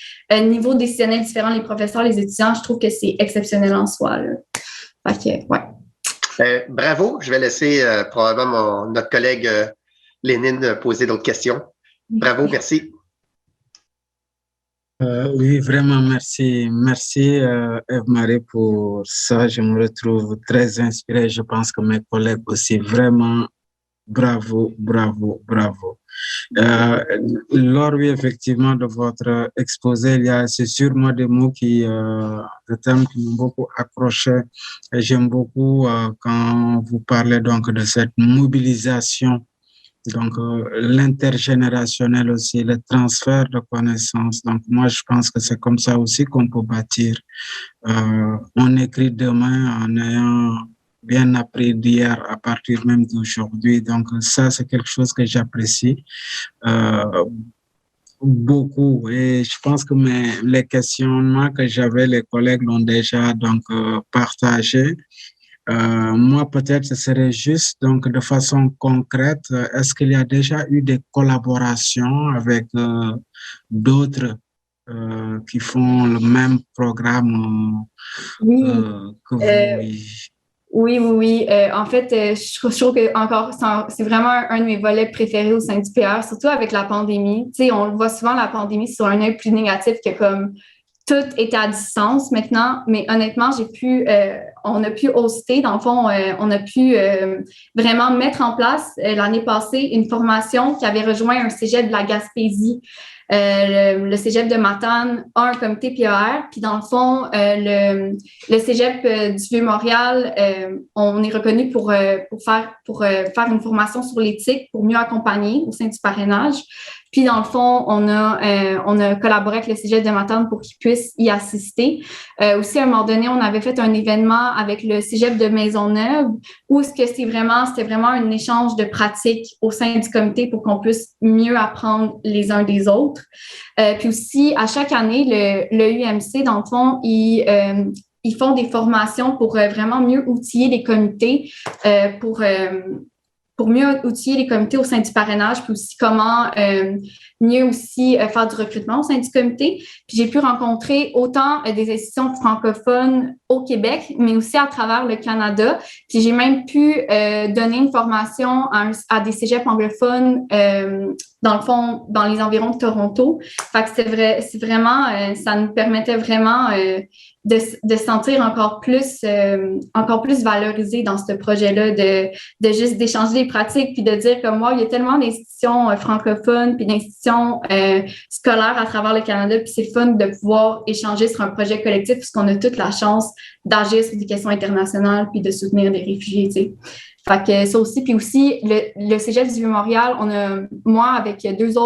niveaux décisionnels différents, les professeurs, les étudiants, je trouve que c'est exceptionnel en soi. Là. Fait que, ouais. Bravo. Je vais laisser probablement notre collègue Lénine poser d'autres questions. Bravo, merci. Oui, vraiment, merci. Merci, Eve-Marie, pour ça. Je me retrouve très inspiré. Je pense que mes collègues aussi. Vraiment, bravo, bravo, bravo. Lors, oui, effectivement, de votre exposé, c'est sûrement des mots des termes qui m'ont beaucoup accroché. Et j'aime beaucoup quand vous parlez donc de cette mobilisation, donc l'intergénérationnel aussi, le transfert de connaissances. Donc moi, je pense que c'est comme ça aussi qu'on peut bâtir. On écrit demain en ayant bien appris d'hier à partir même d'aujourd'hui. Donc ça, c'est quelque chose que j'apprécie beaucoup. Et je pense que les questionnements que j'avais, les collègues l'ont déjà donc partagé. Moi, peut-être, ce serait juste donc de façon concrète, est-ce qu'il y a déjà eu des collaborations avec d'autres qui font le même programme que vous? Oui. En fait, je trouve que encore c'est vraiment un de mes volets préférés au sein du PR, surtout avec la pandémie. Tu sais, on le voit souvent, la pandémie, sur un œil plus négatif que comme tout était à distance maintenant. Mais honnêtement, on a pu hoster, dans le fond, on a pu vraiment mettre en place l'année passée une formation qui avait rejoint un cégep de la Gaspésie. Le cégep de Matane a un comité PER, puis dans le fond, le cégep du Vieux-Montréal, on est reconnu pour faire une formation sur l'éthique pour mieux accompagner au sein du parrainage. Puis dans le fond, on a collaboré avec le cégep de Matane pour qu'ils puissent y assister. Aussi, à un moment donné, on avait fait un événement avec le cégep de Maisonneuve où c'était vraiment un échange de pratiques au sein du comité pour qu'on puisse mieux apprendre les uns des autres. Puis aussi, à chaque année, le UMC, dans le fond, ils font des formations pour vraiment mieux outiller les comités, pour mieux outiller les comités au sein du parrainage, puis aussi comment mieux aussi faire du recrutement au sein du comité. Puis j'ai pu rencontrer autant des institutions francophones au Québec, mais aussi à travers le Canada. Puis j'ai même pu donner une formation à des cégeps anglophones dans le fond, dans les environs de Toronto. Fait que c'est vraiment, ça nous permettait vraiment de se sentir encore plus valorisés dans ce projet-là, de juste d'échanger des pratiques, puis de dire comme moi, il y a tellement d'institutions francophones, puis d'institutions scolaires à travers le Canada, puis c'est fun de pouvoir échanger sur un projet collectif, puisqu'on a toute la chance d'agir sur des questions internationales, puis de soutenir des réfugiés, tu sais. Fait que ça aussi, puis aussi, le Cégep du Vieux-Montréal, moi, avec les deux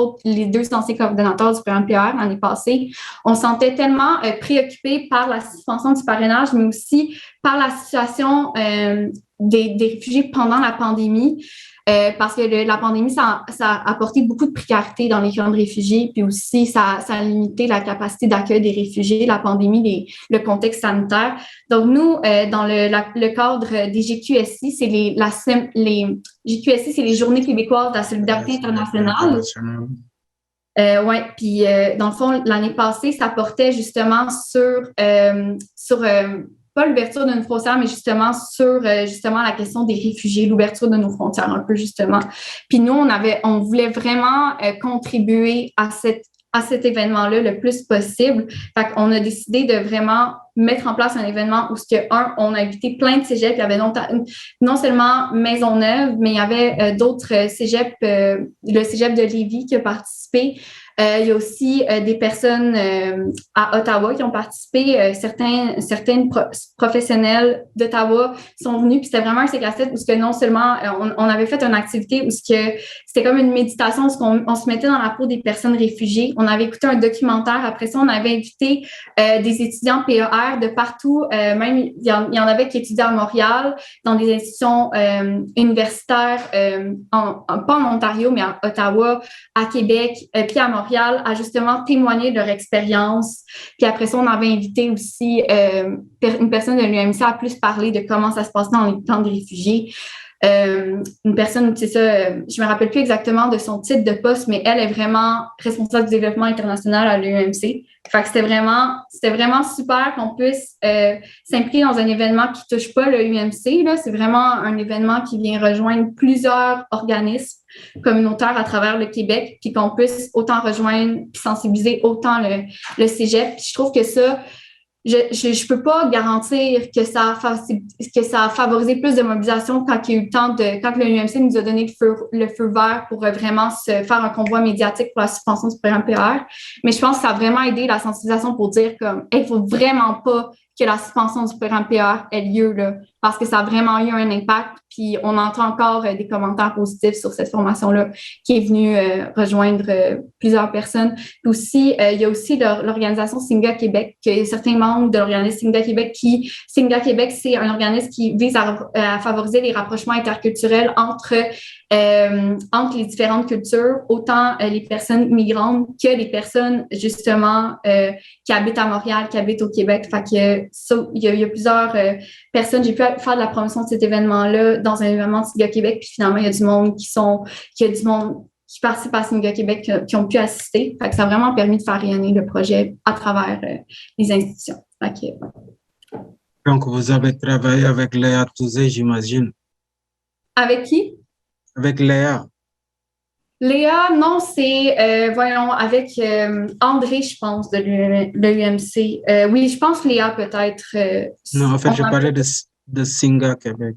anciens coordonnateurs du programme PR l'année passée, on se sentait tellement préoccupés par la suspension du parrainage, mais aussi par la situation des réfugiés pendant la pandémie. Parce que la pandémie, ça a apporté beaucoup de précarité dans les camps de réfugiés, puis aussi ça a limité la capacité d'accueil des réfugiés, la pandémie, le contexte sanitaire. Donc nous, dans le cadre des GQSI, c'est GQSI, c'est les Journées québécoises de la solidarité internationale. Puis dans le fond, l'année passée, ça portait justement sur pas l'ouverture de nos frontières, mais justement sur la question des réfugiés, l'ouverture de nos frontières un peu justement. Puis nous, on voulait vraiment contribuer à cet événement-là le plus possible. Fait qu'on a décidé de vraiment mettre en place un événement où on a invité plein de cégeps. Il y avait non seulement Maisonneuve, mais il y avait d'autres cégeps, le cégep de Lévis qui a participé. Il y a aussi des personnes à Ottawa qui ont participé. Certains professionnels d'Ottawa sont venus, puis c'était vraiment un 5-7 où non seulement on avait fait une activité où c'était comme une méditation où on se mettait dans la peau des personnes réfugiées. On avait écouté un documentaire. Après ça, on avait invité des étudiants PER de partout. Même il y en avait qui étudiaient à Montréal, dans des institutions universitaires, pas en Ontario, mais à Ottawa, à Québec, puis à Montréal, à justement témoigner de leur expérience. Puis après ça, on avait invité aussi une personne de l'UMC à plus parler de comment ça se passe dans les camps des réfugiés. Une personne, c'est ça, je me rappelle plus exactement de son titre de poste, mais elle est vraiment responsable du développement international à l'UMC. Fait que c'était vraiment super qu'on puisse s'impliquer dans un événement qui touche pas le UMC. Là. C'est vraiment un événement qui vient rejoindre plusieurs organismes communautaires à travers le Québec, puis qu'on puisse autant rejoindre puis sensibiliser autant le cégep. Puis je trouve que ça, je peux pas garantir que ça a favorisé plus de mobilisation quand il y a eu le temps quand le UMC nous a donné le feu vert pour vraiment se faire un convoi médiatique pour la suspension du programme PR. Mais je pense que ça a vraiment aidé la sensibilisation pour dire comme, il faut vraiment pas que la suspension du programme PR ait lieu, là, parce que ça a vraiment eu un impact. Puis on entend encore des commentaires positifs sur cette formation-là qui est venue rejoindre plusieurs personnes. Puis aussi, il y a aussi l'organisation Singa Québec, qu'il y a certains membres de l'organisme Singa Québec Singa Québec, c'est un organisme qui vise à favoriser les rapprochements interculturels entre les différentes cultures, autant les personnes migrantes que les personnes, justement, qui habitent à Montréal, qui habitent au Québec. Fait que ça, il y a plusieurs personnes. J'ai pu faire de la promotion de cet événement-là dans un événement de Singa Québec, puis finalement, il y a du monde qui participe à Singa Québec qui ont pu assister. Fait que ça a vraiment permis de faire rayonner le projet à travers les institutions. Fait que, Donc, vous avez travaillé avec Léa Touzé, j'imagine. Avec qui? Avec Léa. Léa, non, c'est, avec André, je pense, de l'UMC. Oui, je pense Léa, peut-être. Non, en fait, je parlais de Singa Québec.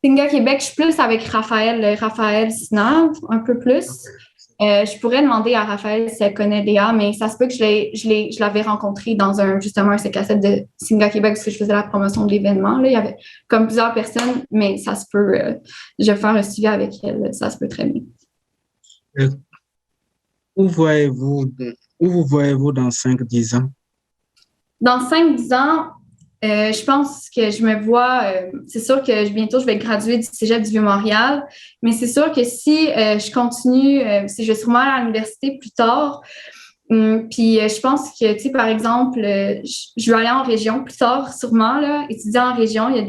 Singa Québec, je suis plus avec Raphaël Sinav, un peu plus. Je pourrais demander à Raphaël si elle connaît Léa, mais ça se peut que je l'avais rencontrée dans justement un C-cassette de Singa Québec parce que je faisais la promotion de l'événement. Là. Il y avait comme plusieurs personnes, mais ça se peut, je vais faire un suivi avec elle, ça se peut très bien. Où vous voyez-vous dans 5-10 ans? Dans 5-10 ans, je pense que je me vois, c'est sûr que bientôt je vais graduer du Cégep du Vieux-Montréal, mais c'est sûr que si je continue, si je vais sûrement aller à l'université plus tard, puis je pense que, tu sais, par exemple, je vais aller en région plus tard, sûrement, là, étudier en région, il y a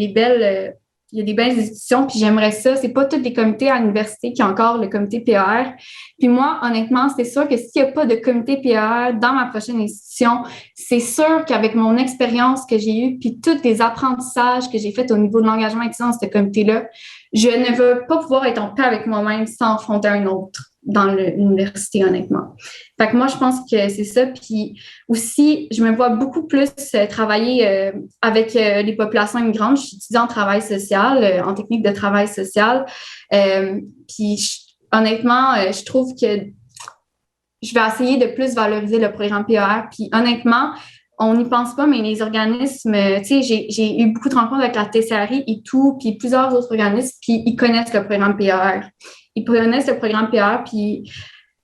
des belles institutions, puis j'aimerais ça. C'est pas tous les comités à l'université qui ont encore le comité PER. Puis moi, honnêtement, c'est sûr que s'il n'y a pas de comité PER dans ma prochaine institution, c'est sûr qu'avec mon expérience que j'ai eue, puis tous les apprentissages que j'ai faits au niveau de l'engagement étudiant dans ce comité-là, je ne veux pas pouvoir être en paix avec moi-même sans affronter un autre. l'université, honnêtement. Fait que moi, je pense que c'est ça. Puis aussi, je me vois beaucoup plus travailler avec les populations immigrantes. Je suis étudiante en travail social, en technique de travail social. Honnêtement, je trouve que je vais essayer de plus valoriser le programme PER. Puis honnêtement, on n'y pense pas, mais les organismes, tu sais, j'ai eu beaucoup de rencontres avec la TCRI et tout, puis plusieurs autres organismes, puis ils connaissent le programme PER. Ils connaissent le programme PER, puis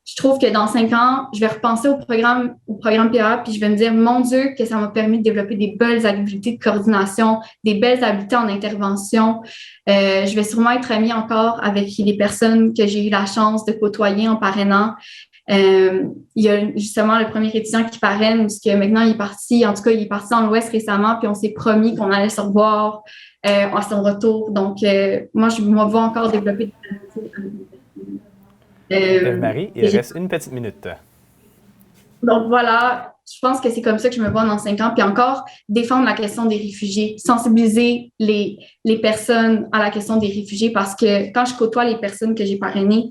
je trouve que dans 5 ans, je vais repenser au programme PER, puis je vais me dire, mon Dieu, que ça m'a permis de développer des belles habiletés de coordination, des belles habiletés en intervention. Je vais sûrement être amie encore avec les personnes que j'ai eu la chance de côtoyer en parrainant. Il y a justement le premier étudiant qui parraine, parce que maintenant il est parti dans l'Ouest récemment, puis on s'est promis qu'on allait se revoir à son retour. Donc, moi, je me vois encore développer des Eve-Marie, il reste une petite minute. Donc, voilà, je pense que c'est comme ça que je me vois dans 5 ans. Puis encore, défendre la question des réfugiés, sensibiliser les personnes à la question des réfugiés, parce que quand je côtoie les personnes que j'ai parrainées,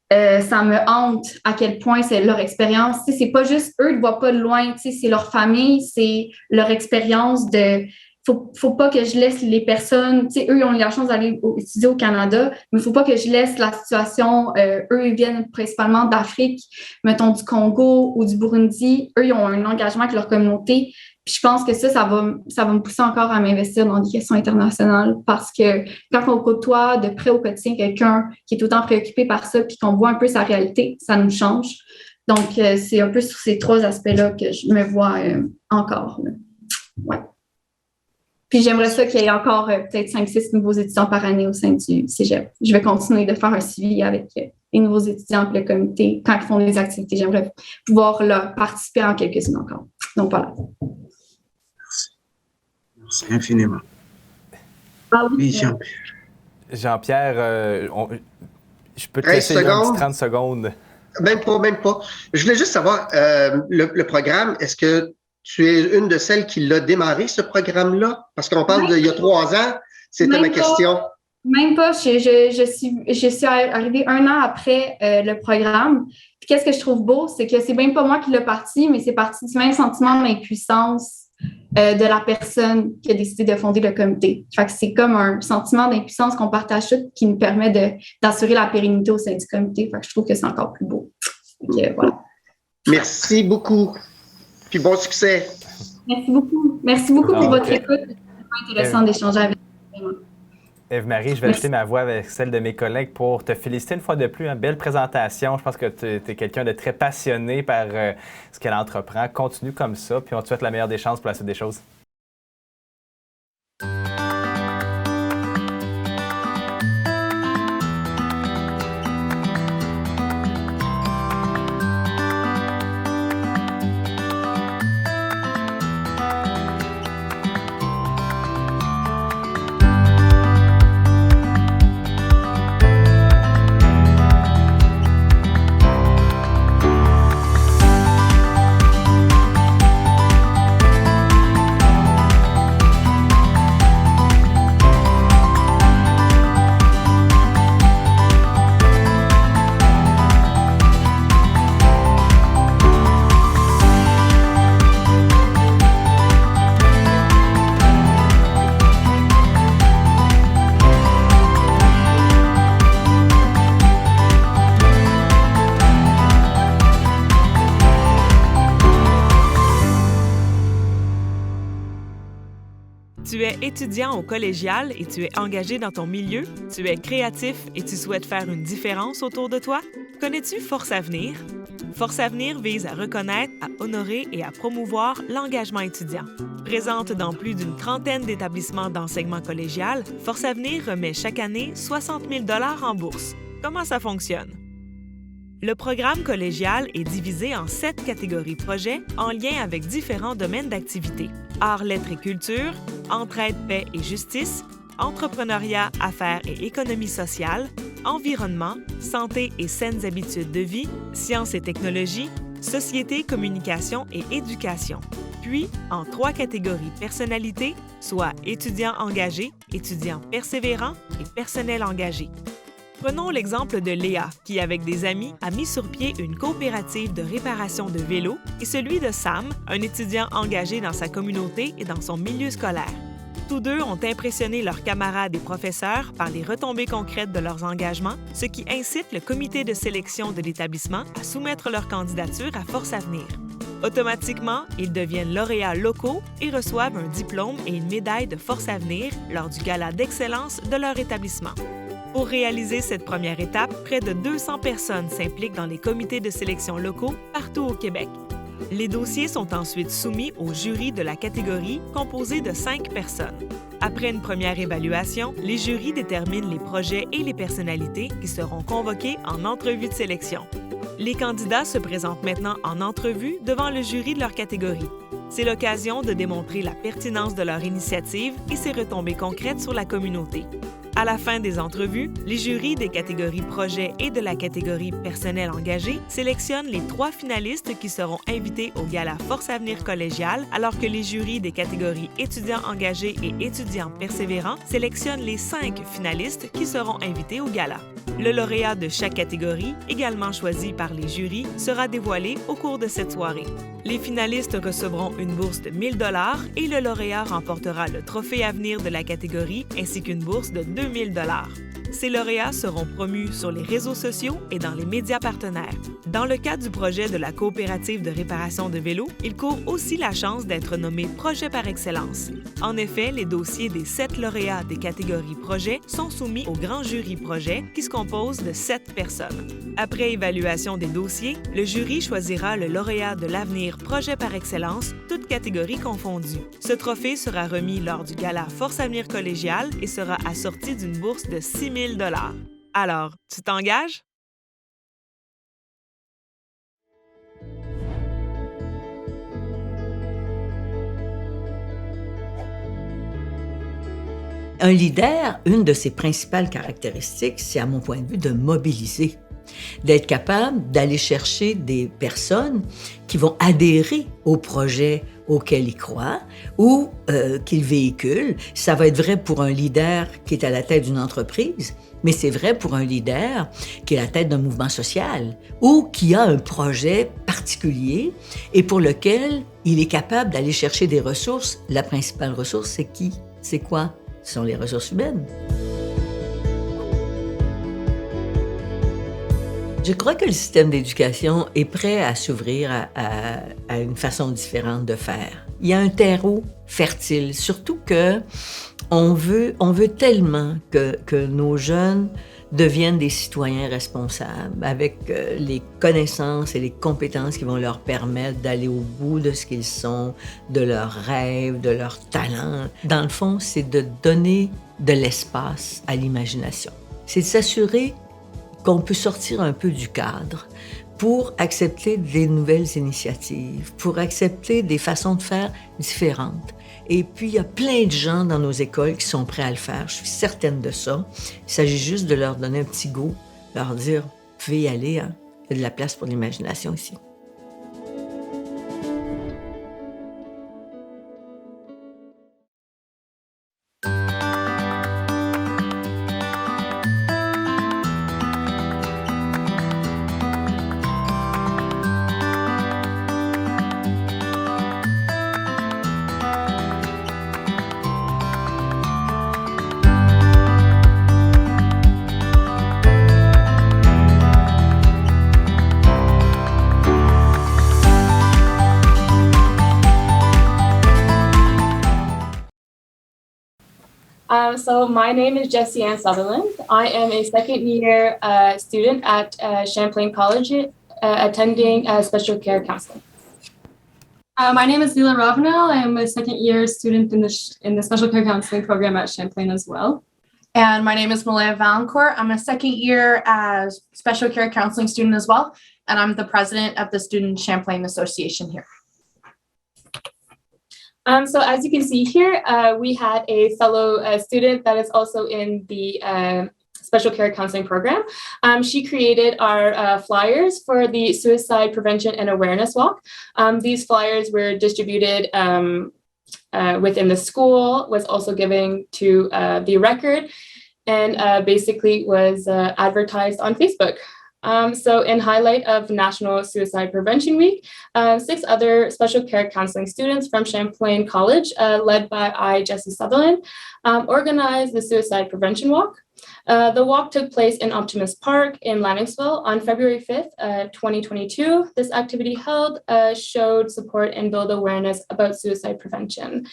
ça me hante à quel point c'est leur expérience. Tu sais, c'est pas juste eux, ils ne voient pas de loin, tu sais, c'est leur famille, c'est leur expérience de... Faut pas que je laisse les personnes, tu sais, eux, ils ont eu la chance d'aller étudier au Canada, mais il faut pas que je laisse la situation, eux, ils viennent principalement d'Afrique, mettons du Congo ou du Burundi, eux, ils ont un engagement avec leur communauté. Puis je pense que ça va me pousser encore à m'investir dans des questions internationales, parce que quand on côtoie de près au quotidien quelqu'un qui est tout le temps préoccupé par ça, puis qu'on voit un peu sa réalité, ça nous change. Donc, c'est un peu sur ces 3 aspects-là que je me vois encore. Ouais. Puis j'aimerais ça qu'il y ait encore peut-être 5-6 nouveaux étudiants par année au sein du cégep. Je vais continuer de faire un suivi avec les nouveaux étudiants et le comité. Quand ils font des activités, j'aimerais pouvoir là, participer en quelques-unes encore. Donc, voilà. Merci infiniment. Oui, Jean-Pierre. Jean-Pierre, je peux te laisser un petit 30 secondes. Même pas. Je voulais juste savoir, le programme, est-ce que tu es une de celles qui l'a démarré, ce programme-là? Parce qu'on parle d'il y a 3 ans, c'était ma question. Même pas. Je suis arrivée 1 an après le programme. Puis qu'est-ce que je trouve beau, c'est que c'est même pas moi qui l'ai parti, mais c'est parti du même sentiment d'impuissance de la personne qui a décidé de fonder le comité. Fait que c'est comme un sentiment d'impuissance qu'on partage tout qui nous permet d'assurer la pérennité au sein du comité. Fait que je trouve que c'est encore plus beau. Donc, voilà. Merci beaucoup. Puis bon succès. Merci beaucoup. Merci beaucoup pour votre écoute. C'est intéressant d'échanger avec vous. Eve-Marie, je vais ajouter ma voix avec celle de mes collègues pour te féliciter une fois de plus. Une belle présentation. Je pense que tu es quelqu'un de très passionné par ce qu'elle entreprend. Continue comme ça, puis on te souhaite la meilleure des chances pour la suite des choses. Tu es étudiant au collégial et tu es engagé dans ton milieu, tu es créatif et tu souhaites faire une différence autour de toi? Connais-tu Force Avenir? Force Avenir vise à reconnaître, à honorer et à promouvoir l'engagement étudiant. Présente dans plus d'une trentaine d'établissements d'enseignement collégial, Force Avenir remet chaque année 60 000 $ en bourse. Comment ça fonctionne? Le programme collégial est divisé en 7 catégories projets en lien avec différents domaines d'activité. Arts, lettres et culture, entraide, paix et justice, entrepreneuriat, affaires et économie sociale, environnement, santé et saines habitudes de vie, sciences et technologies, société, communication et éducation. Puis, en 3 catégories personnalités, soit étudiants engagés, étudiants persévérants et personnel engagé. Prenons l'exemple de Léa, qui, avec des amis, a mis sur pied une coopérative de réparation de vélos, et celui de Sam, un étudiant engagé dans sa communauté et dans son milieu scolaire. Tous deux ont impressionné leurs camarades et professeurs par les retombées concrètes de leurs engagements, ce qui incite le comité de sélection de l'établissement à soumettre leur candidature à Force Avenir. Automatiquement, ils deviennent lauréats locaux et reçoivent un diplôme et une médaille de Force Avenir lors du gala d'excellence de leur établissement. Pour réaliser cette première étape, près de 200 personnes s'impliquent dans les comités de sélection locaux partout au Québec. Les dossiers sont ensuite soumis au jury de la catégorie composé de 5 personnes. Après une première évaluation, les jurys déterminent les projets et les personnalités qui seront convoqués en entrevue de sélection. Les candidats se présentent maintenant en entrevue devant le jury de leur catégorie. C'est l'occasion de démontrer la pertinence de leur initiative et ses retombées concrètes sur la communauté. À la fin des entrevues, les jurys des catégories projets et de la catégorie personnel engagé sélectionnent les 3 finalistes qui seront invités au gala Force Avenir collégial, alors que les jurys des catégories étudiants engagés et étudiants persévérants sélectionnent les 5 finalistes qui seront invités au gala. Le lauréat de chaque catégorie, également choisi par les jurys, sera dévoilé au cours de cette soirée. Les finalistes recevront une bourse de 1 000 $ et le lauréat remportera le trophée Avenir de la catégorie ainsi qu'une bourse de 2 000 $. Ces lauréats seront promus sur les réseaux sociaux et dans les médias partenaires. Dans le cadre du projet de la coopérative de réparation de vélos, il court aussi la chance d'être nommé projet par excellence. En effet, les dossiers des 7 lauréats des catégories projets sont soumis au grand jury projet qui se compose de 7 personnes. Après évaluation des dossiers, le jury choisira le lauréat de l'avenir projet par excellence, toutes catégories confondues. Ce trophée sera remis lors du gala Force Avenir collégial et sera assorti d'une bourse de 6 000 $. Alors, tu t'engages? Un leader, une de ses principales caractéristiques, c'est à mon point de vue de mobiliser, d'être capable d'aller chercher des personnes qui vont adhérer au projet auquel il croit ou qu'il véhicule. Ça va être vrai pour un leader qui est à la tête d'une entreprise, mais c'est vrai pour un leader qui est à la tête d'un mouvement social ou qui a un projet particulier et pour lequel il est capable d'aller chercher des ressources. La principale ressource, c'est qui? C'est quoi? Ce sont les ressources humaines. Je crois que le système d'éducation est prêt à s'ouvrir à une façon différente de faire. Il y a un terreau fertile, surtout que on veut tellement que nos jeunes deviennent des citoyens responsables avec les connaissances et les compétences qui vont leur permettre d'aller au bout de ce qu'ils sont, de leurs rêves, de leurs talents. Dans le fond, c'est de donner de l'espace à l'imagination. C'est de s'assurer qu'on peut sortir un peu du cadre pour accepter des nouvelles initiatives, pour accepter des façons de faire différentes. Et puis, il y a plein de gens dans nos écoles qui sont prêts à le faire. Je suis certaine de ça. Il s'agit juste de leur donner un petit go, leur dire « Vous pouvez y aller, hein? Il y a de la place pour l'imagination ici. » So my name is Jessie Ann Sutherland. I am a second-year student at Champlain College, attending special care counseling. My name is Leela Ravenel. I am a second-year student in the special care counseling program at Champlain as well. And my name is Malaya Valancourt. I'm a second-year special care counseling student as well, and I'm the president of the Student Champlain Association here. So as you can see here, we had a fellow student that is also in the special care counseling program. She created our flyers for the Suicide Prevention and Awareness Walk. These flyers were distributed within the school, was also given to the record. and basically was advertised on Facebook. So in highlight of National Suicide Prevention Week, 6 other special care counseling students from Champlain College, led by I, Jessie Sutherland, organized the Suicide Prevention Walk. The walk took place in Optimist Park in Lanningsville on February 5th, 2022. This activity held showed support and build awareness about suicide prevention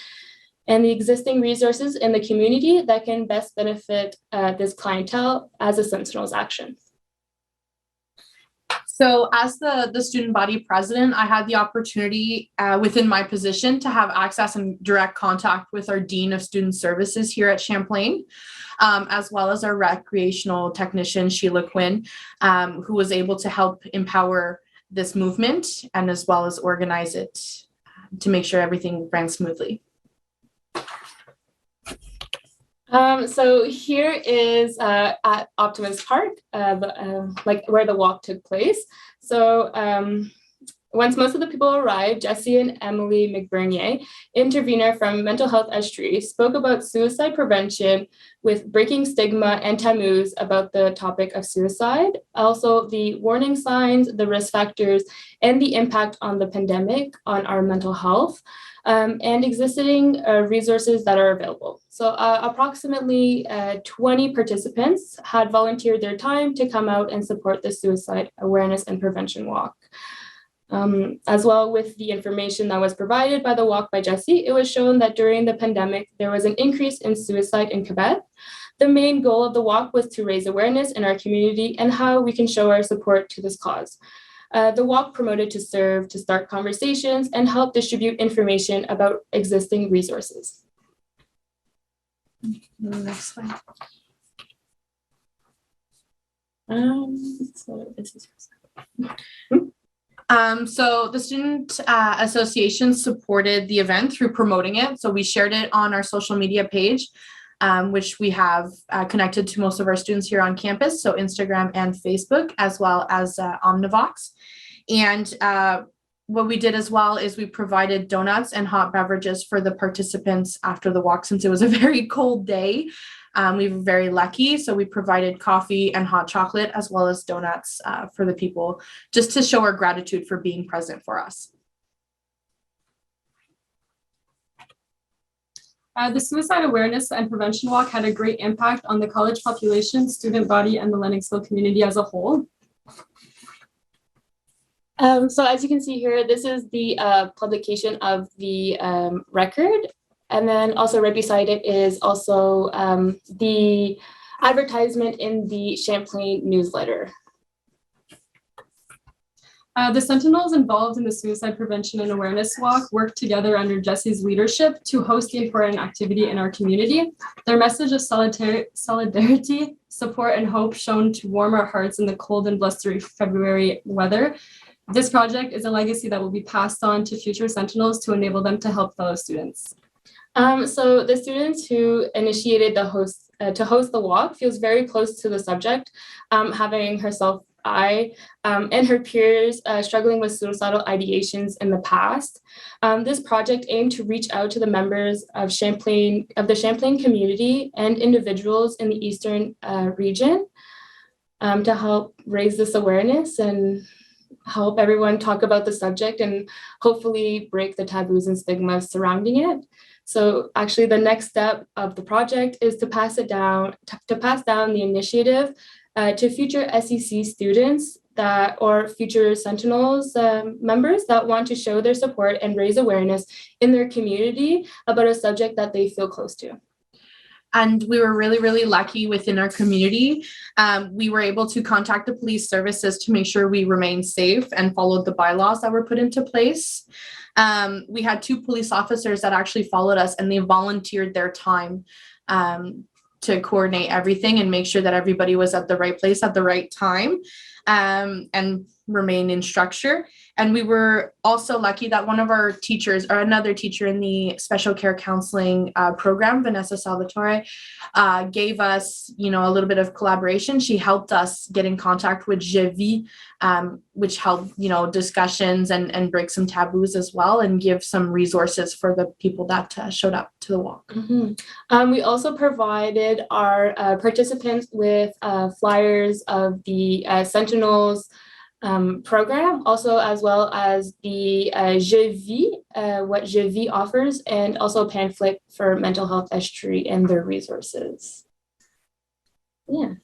and the existing resources in the community that can best benefit this clientele as a Sentinels action. So as the student body president, I had the opportunity within my position to have access and direct contact with our Dean of Student Services here at Champlain, as well as our recreational technician, Sheila Quinn, who was able to help empower this movement and as well as organize it to make sure everything ran smoothly. So here is at Optimist Park, like where the walk took place. So once most of the people arrived, Jessie and Emily McBurnier, intervener from Mental Health Estuary, spoke about suicide prevention with breaking stigma and taboos about the topic of suicide, also the warning signs, the risk factors, and the impact on the pandemic on our mental health. And existing resources that are available. So approximately 20 participants had volunteered their time to come out and support the Suicide Awareness and Prevention Walk. As well with the information that was provided by the walk by Jessie, it was shown that during the pandemic, there was an increase in suicide in Quebec. The main goal of the walk was to raise awareness in our community and how we can show our support to this cause. The walk promoted to serve to start conversations and help distribute information about existing resources. Next slide. So the Student Association supported the event through promoting it. So we shared it on our social media page, which we have connected to most of our students here on campus, so Instagram and Facebook, as well as Omnivox. And what we did as well is we provided donuts and hot beverages for the participants after the walk, since it was a very cold day. We were very lucky, so we provided coffee and hot chocolate as well as donuts for the people, just to show our gratitude for being present for us. The Suicide Awareness and Prevention Walk had a great impact on the college population, student body, and the Lanningsville community as a whole. So as you can see here, this is the publication of the record. And then also right beside it is also the advertisement in the Champlain newsletter. The Sentinels involved in the Suicide Prevention and Awareness Walk worked together under Jessie's leadership to host the important activity in our community. Their message of solidarity, support, and hope shone to warm our hearts in the cold and blustery February weather. This project is a legacy that will be passed on to future Sentinels to enable them to help fellow students. So the students who initiated the host the walk feels very close to the subject, having herself and her peers struggling with suicidal ideations in the past. This project aimed to reach out to the members of the Champlain community and individuals in the Eastern region to help raise this awareness and help everyone talk about the subject and hopefully break the taboos and stigmas surrounding it. So actually the next step of the project is to pass down the initiative to future SEC students or future Sentinels members that want to show their support and raise awareness in their community about a subject that they feel close to. And we were really, really lucky within our community. We were able to contact the police services to make sure we remained safe and followed the bylaws that were put into place. We had 2 police officers that actually followed us, and they volunteered their time to coordinate everything and make sure that everybody was at the right place at the right time. and remain in structure. And we were also lucky that one of our teachers, or another teacher in the special care counseling program, Vanessa Salvatore, gave us, a little bit of collaboration. She helped us get in contact with Jevi, which helped, discussions and break some taboos as well, and give some resources for the people that showed up to the walk. Mm-hmm. We also provided our participants with flyers of the Sentinels program, also as well as the Je Vis, what Je Vis offers, and also a pamphlet for mental health estuary and their resources. Yeah.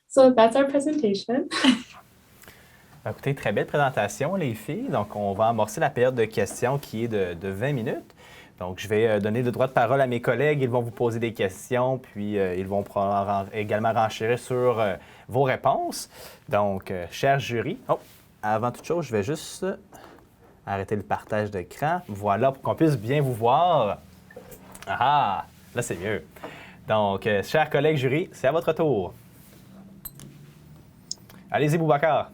So that's our presentation. Écoutez, très belle présentation, les filles. Donc, on va amorcer la période de questions qui est de 20 minutes. Donc, je vais donner le droit de parole à mes collègues. Ils vont vous poser des questions, puis ils vont également renchérir sur vos réponses. Donc, cher jury, avant toute chose, je vais juste arrêter le partage d'écran. Voilà, pour qu'on puisse bien vous voir. Ah, là, c'est mieux. Donc, chers collègues jury, c'est à votre tour. Allez-y, Boubacar.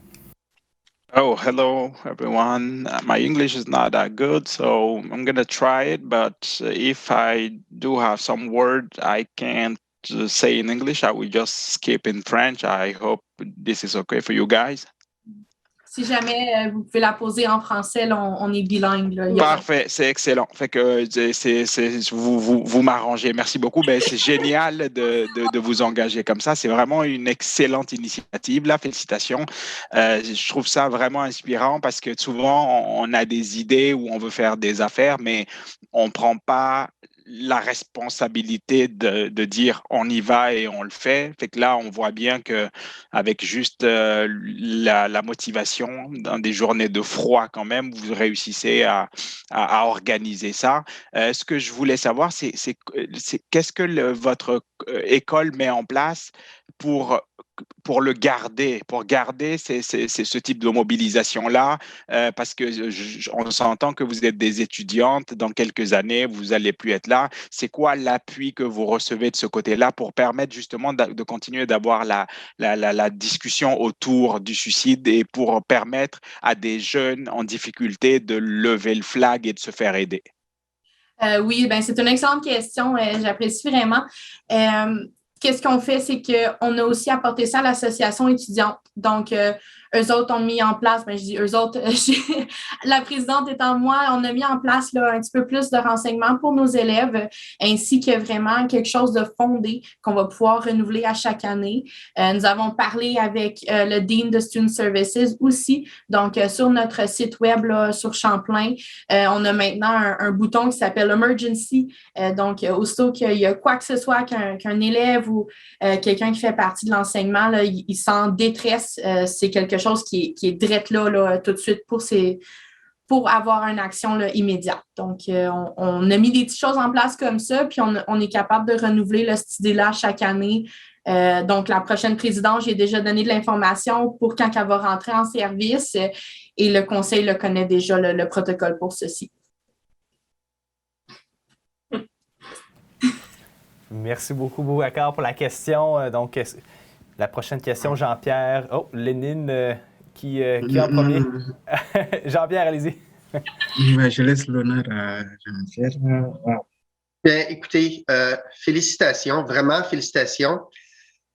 Oh, hello, everyone. My English is not that good, so I'm going to try it. But if I do have some word I can't say in English, I will just skip in French. I hope this is okay for you guys. Si jamais vous pouvez la poser en français, là, on est bilingue. Là. Parfait, c'est excellent. Fait que vous m'arrangez. Merci beaucoup. Ben, c'est génial de vous engager comme ça. C'est vraiment une excellente initiative. Là, félicitations. Je trouve ça vraiment inspirant parce que souvent, on a des idées où on veut faire des affaires, mais on ne prend pas la responsabilité de dire on y va et on le fait. Fait que là, on voit bien qu'avec juste la motivation dans des journées de froid quand même, vous réussissez à organiser ça. Ce que je voulais savoir, c'est qu'est-ce que votre école met en place pour le garder, pour garder ce type de mobilisation-là, parce que on s'entend que vous êtes des étudiantes, dans quelques années, vous n'allez plus être là. C'est quoi l'appui que vous recevez de ce côté-là pour permettre justement de continuer d'avoir la discussion autour du suicide et pour permettre à des jeunes en difficulté de lever le flag et de se faire aider? Oui, ben c'est une excellente question. J'apprécie vraiment. Qu'est-ce qu'on fait, c'est qu'on a aussi apporté ça à l'association étudiante. Donc, eux autres ont mis en place, je dis eux autres, la présidente étant moi, on a mis en place là, un petit peu plus de renseignements pour nos élèves, ainsi que vraiment quelque chose de fondé qu'on va pouvoir renouveler à chaque année. Nous avons parlé avec le Dean de Student Services aussi. Donc, sur notre site web, là, sur Champlain, on a maintenant un bouton qui s'appelle Emergency. Donc, aussitôt qu'il y a quoi que ce soit qu'un élève ou quelqu'un qui fait partie de l'enseignement, là, il sent détresse, c'est quelque chose qui est direct là, tout de suite pour avoir une action là, immédiate. Donc, on a mis des petites choses en place comme ça, puis on est capable de renouveler là, cette idée-là chaque année. Donc, la prochaine présidente, j'ai déjà donné de l'information pour quand elle va rentrer en service et le conseil le connaît déjà le protocole pour ceci. Merci beaucoup, Boubacar, pour la question. Donc, la prochaine question, Jean-Pierre. Oh, Lénine qui en premier. Jean-Pierre, allez-y. Je laisse l'honneur à Jean-Pierre. Wow. Bien, écoutez, félicitations, vraiment félicitations.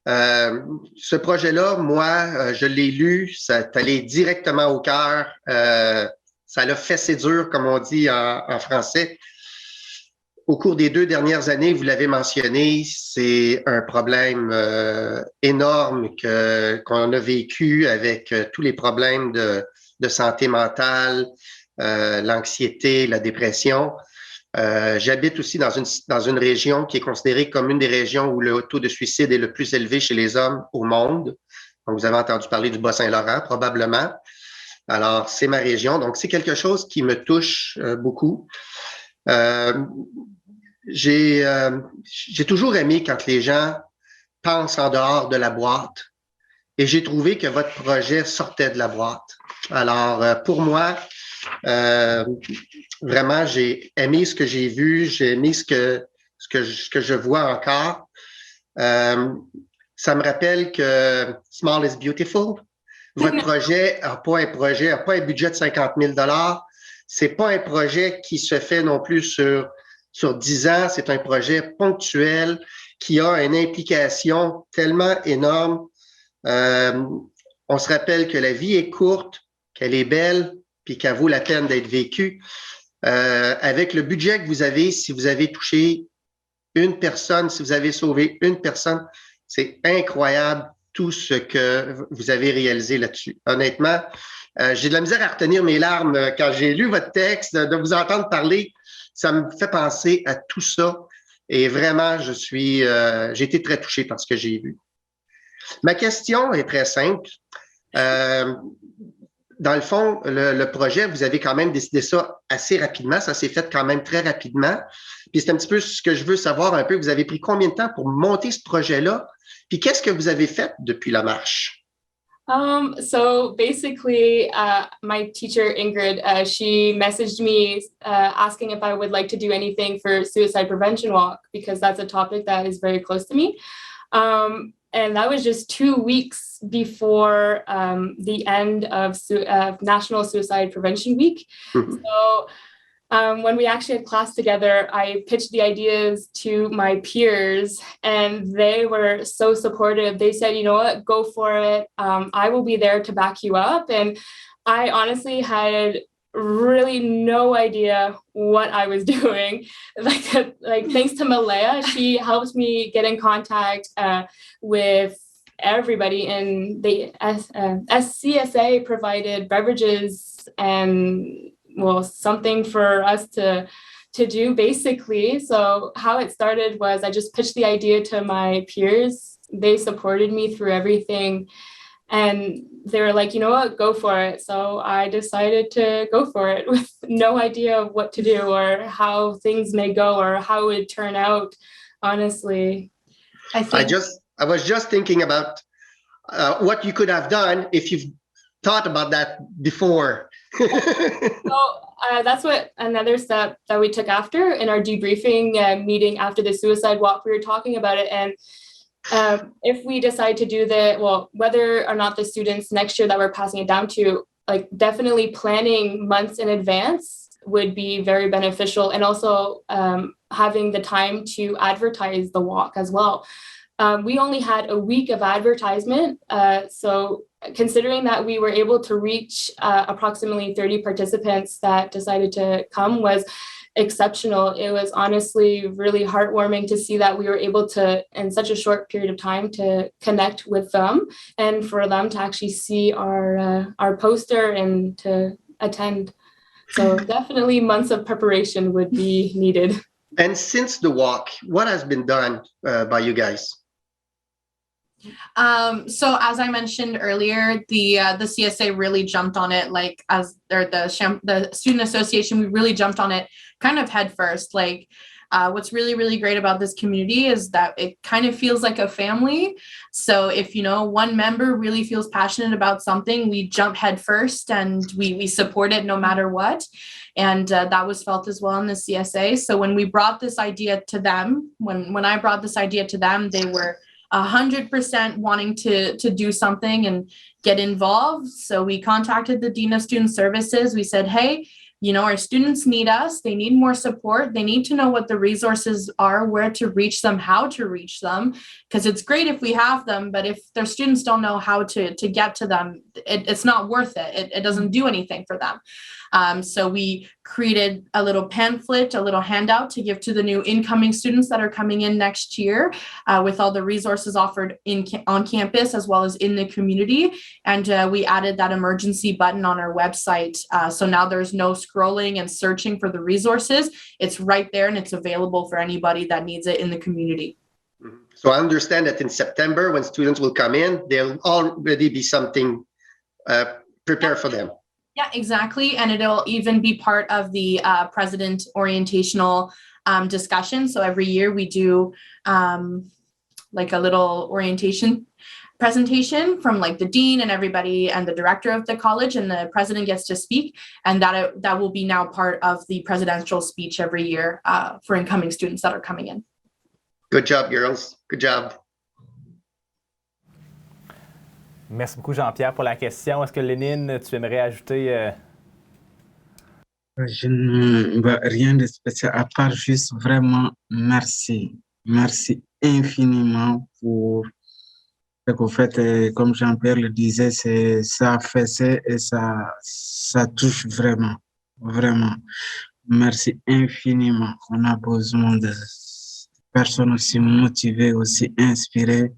Ce projet-là, moi, je l'ai lu, ça est allé directement au cœur. Ça l'a fessé dur, comme on dit en français. Au cours des 2 dernières années, vous l'avez mentionné, c'est un problème énorme qu'on a vécu avec tous les problèmes de santé mentale, l'anxiété, la dépression. J'habite aussi dans une région qui est considérée comme une des régions où le taux de suicide est le plus élevé chez les hommes au monde. Donc, vous avez entendu parler du Bas-Saint-Laurent, probablement. Alors, c'est ma région. Donc, c'est quelque chose qui me touche beaucoup. J'ai toujours aimé quand les gens pensent en dehors de la boîte et j'ai trouvé que votre projet sortait de la boîte. Alors, pour moi, vraiment, j'ai aimé ce que j'ai vu, j'ai aimé ce que je vois encore. Ça me rappelle que Small is Beautiful. Votre projet n'a pas un budget de 50 000 $. C'est pas un projet qui se fait non plus sur 10 ans. C'est un projet ponctuel qui a une implication tellement énorme. On se rappelle que la vie est courte, qu'elle est belle, puis qu'elle vaut la peine d'être vécue. Avec le budget que vous avez, si vous avez touché une personne, si vous avez sauvé une personne, c'est incroyable tout ce que vous avez réalisé là-dessus. Honnêtement, j'ai de la misère à retenir mes larmes quand j'ai lu votre texte, de vous entendre parler. Ça me fait penser à tout ça. Et vraiment, j'ai été très touché par ce que j'ai vu. Ma question est très simple. Dans le fond, le projet, vous avez quand même décidé ça assez rapidement. Ça s'est fait quand même très rapidement. Puis c'est un petit peu ce que je veux savoir un peu. Vous avez pris combien de temps pour monter ce projet-là? Puis qu'est-ce que vous avez fait depuis la marche? So basically, my teacher, Ingrid, she messaged me asking if I would like to do anything for Suicide Prevention Walk, because that's a topic that is very close to me. And that was just 2 weeks before the end of National Suicide Prevention Week. So when we actually had class together, I pitched the ideas to my peers, and they were so supportive. They said, you know what, go for it. I will be there to back you up. And I honestly had really no idea what I was doing. Like thanks to Malaya, she helped me get in contact with everybody, and the SCSA provided beverages and something for us to do basically. So how it started was I just pitched the idea to my peers. They supported me through everything. And they were like, you know what, go for it. So I decided to go for it with no idea of what to do or how things may go or how it would turn out, honestly. I was just thinking about what you could have done if you've thought about that before. So that's what another step that we took after in our debriefing meeting after the suicide walk. We were talking about it, and if we decide to do whether or not the students next year that we're passing it down to, like definitely planning months in advance would be very beneficial, and also having the time to advertise the walk as well. We only had a week of advertisement, so considering that we were able to reach approximately 30 participants that decided to come was exceptional. It was honestly really heartwarming to see that we were able to, in such a short period of time, to connect with them and for them to actually see our poster and to attend. So definitely months of preparation would be needed. And since the walk, what has been done by you guys? So as I mentioned earlier, the CSA really jumped on it, the Student Association, we really jumped on it kind of head first. What's really, really great about this community is that it kind of feels like a family. So if, one member really feels passionate about something, we jump head first and we support it no matter what. And that was felt as well in the CSA. So when we brought this idea to them, when I brought this idea to them, they were 100% wanting to do something and get involved. So we contacted the Dean of Student Services. We said, hey, our students need us. They need more support. They need to know what the resources are, where to reach them, how to reach them, because it's great if we have them, but if their students don't know how to get to them, it's not worth it. It doesn't do anything for them. So we created a little pamphlet, a little handout to give to the new incoming students that are coming in next year with all the resources offered on campus as well as in the community. And we added that emergency button on our website. So now there's no scrolling and searching for the resources. It's right there and it's available for anybody that needs it in the community. So I understand that in September, when students will come in, there'll already be something prepared for them. Yeah, exactly. And it'll even be part of the president orientational discussion. So every year we do like a little orientation presentation from like the dean and everybody and the director of the college, and the president gets to speak. And that will be now part of the presidential speech every year for incoming students that are coming in. Good job, girls. Good job. Merci beaucoup, Jean-Pierre, pour la question. Est-ce que Lénine, tu aimerais ajouter... Je ne rien de spécial, à part juste vraiment merci. Merci infiniment pour ce que vous faites. Et comme Jean-Pierre le disait, ça a fait et ça touche vraiment, vraiment. Merci infiniment. On a besoin de personnes aussi motivées, aussi inspirées,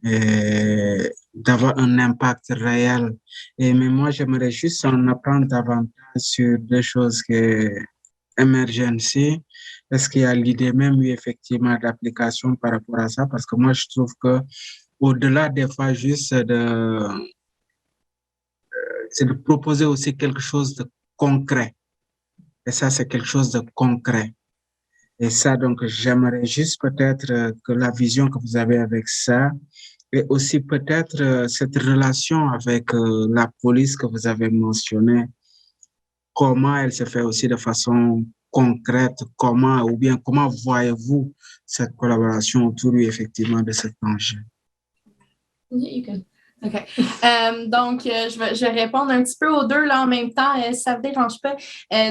et d'avoir un impact réel. Mais moi, j'aimerais juste en apprendre davantage sur des choses que Emergency. Est-ce qu'il y a l'idée même, oui, effectivement, d'application par rapport à ça? Parce que moi, je trouve que au-delà des fois juste c'est de proposer aussi quelque chose de concret. Et ça, c'est quelque chose de concret. Et ça, donc, j'aimerais juste peut-être que la vision que vous avez avec ça, et aussi peut-être cette relation avec la police que vous avez mentionnée, comment elle se fait aussi de façon concrète, comment voyez-vous cette collaboration autour, effectivement, de cet enjeu? OK. Donc, je vais répondre un petit peu aux deux là, en même temps, si ça ne vous dérange pas.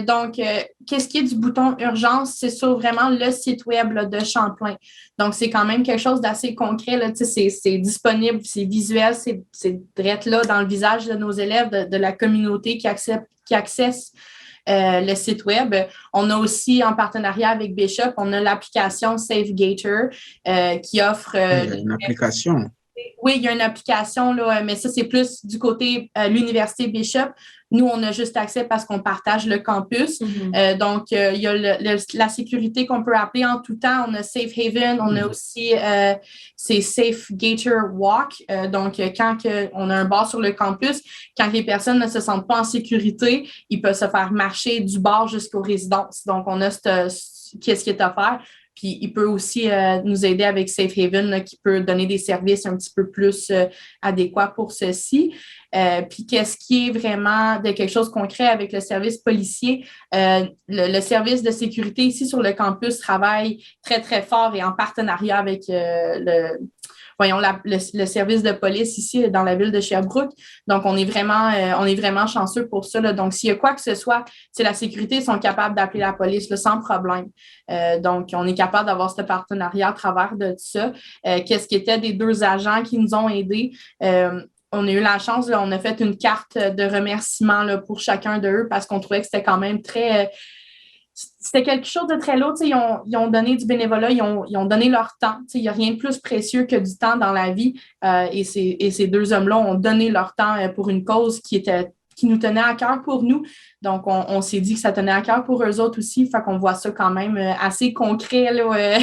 Donc, qu'est-ce qui est du bouton urgence? C'est sur vraiment le site web là, de Champlain. Donc, c'est quand même quelque chose d'assez concret. Là, c'est disponible, c'est visuel, c'est direct là dans le visage de nos élèves, de la communauté qui accesse le site web. On a aussi, en partenariat avec Bishop, on a l'application SafeGator qui offre... une application. Oui, il y a une application, là, mais ça, c'est plus du côté l'Université Bishop. Nous, on a juste accès parce qu'on partage le campus. Donc, il y a la sécurité qu'on peut appeler en tout temps. On a Safe Haven, on a aussi c'est Safe Gator Walk. Donc, quand on a un bar sur le campus, quand les personnes ne se sentent pas en sécurité, ils peuvent se faire marcher du bar jusqu'aux résidences. Donc, on a qu'est-ce qui est offert. Puis, il peut aussi nous aider avec Safe Haven, là, qui peut donner des services un petit peu plus adéquats pour ceci. Puis, qu'est-ce qui est vraiment de quelque chose de concret avec le service policier? Le service de sécurité ici sur le campus travaille très, très fort et en partenariat avec le service de police ici dans la ville de Sherbrooke. Donc, on est vraiment chanceux pour ça, là. Donc, s'il y a quoi que ce soit, la sécurité, ils sont capables d'appeler la police là, sans problème. Donc, on est capable d'avoir ce partenariat à travers de ça. Qu'est-ce qui était des deux agents qui nous ont aidés? On a eu la chance, là, on a fait une carte de remerciement là, pour chacun d'eux parce qu'on trouvait que c'était quand même très... c'était quelque chose de très lourd. Ils ont donné du bénévolat, ils ont donné leur temps. Il n'y a rien de plus précieux que du temps dans la vie. Et ces deux hommes-là ont donné leur temps pour une cause qui nous tenait à cœur pour nous. Donc, on s'est dit que ça tenait à cœur pour eux autres aussi. Fait qu'on voit ça quand même assez concret là,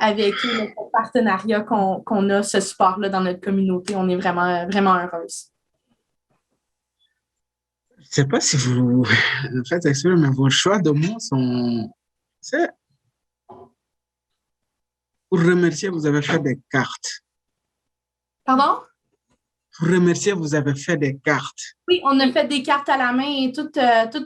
avec le partenariat qu'on a, ce support-là dans notre communauté. On est vraiment, vraiment heureuse. Je ne sais pas si vous faites exprès, mais vos choix de mots sont... Pour remercier, vous avez fait des cartes. Pardon? Pour remercier, vous avez fait des cartes. Oui, on a fait des cartes à la main et tous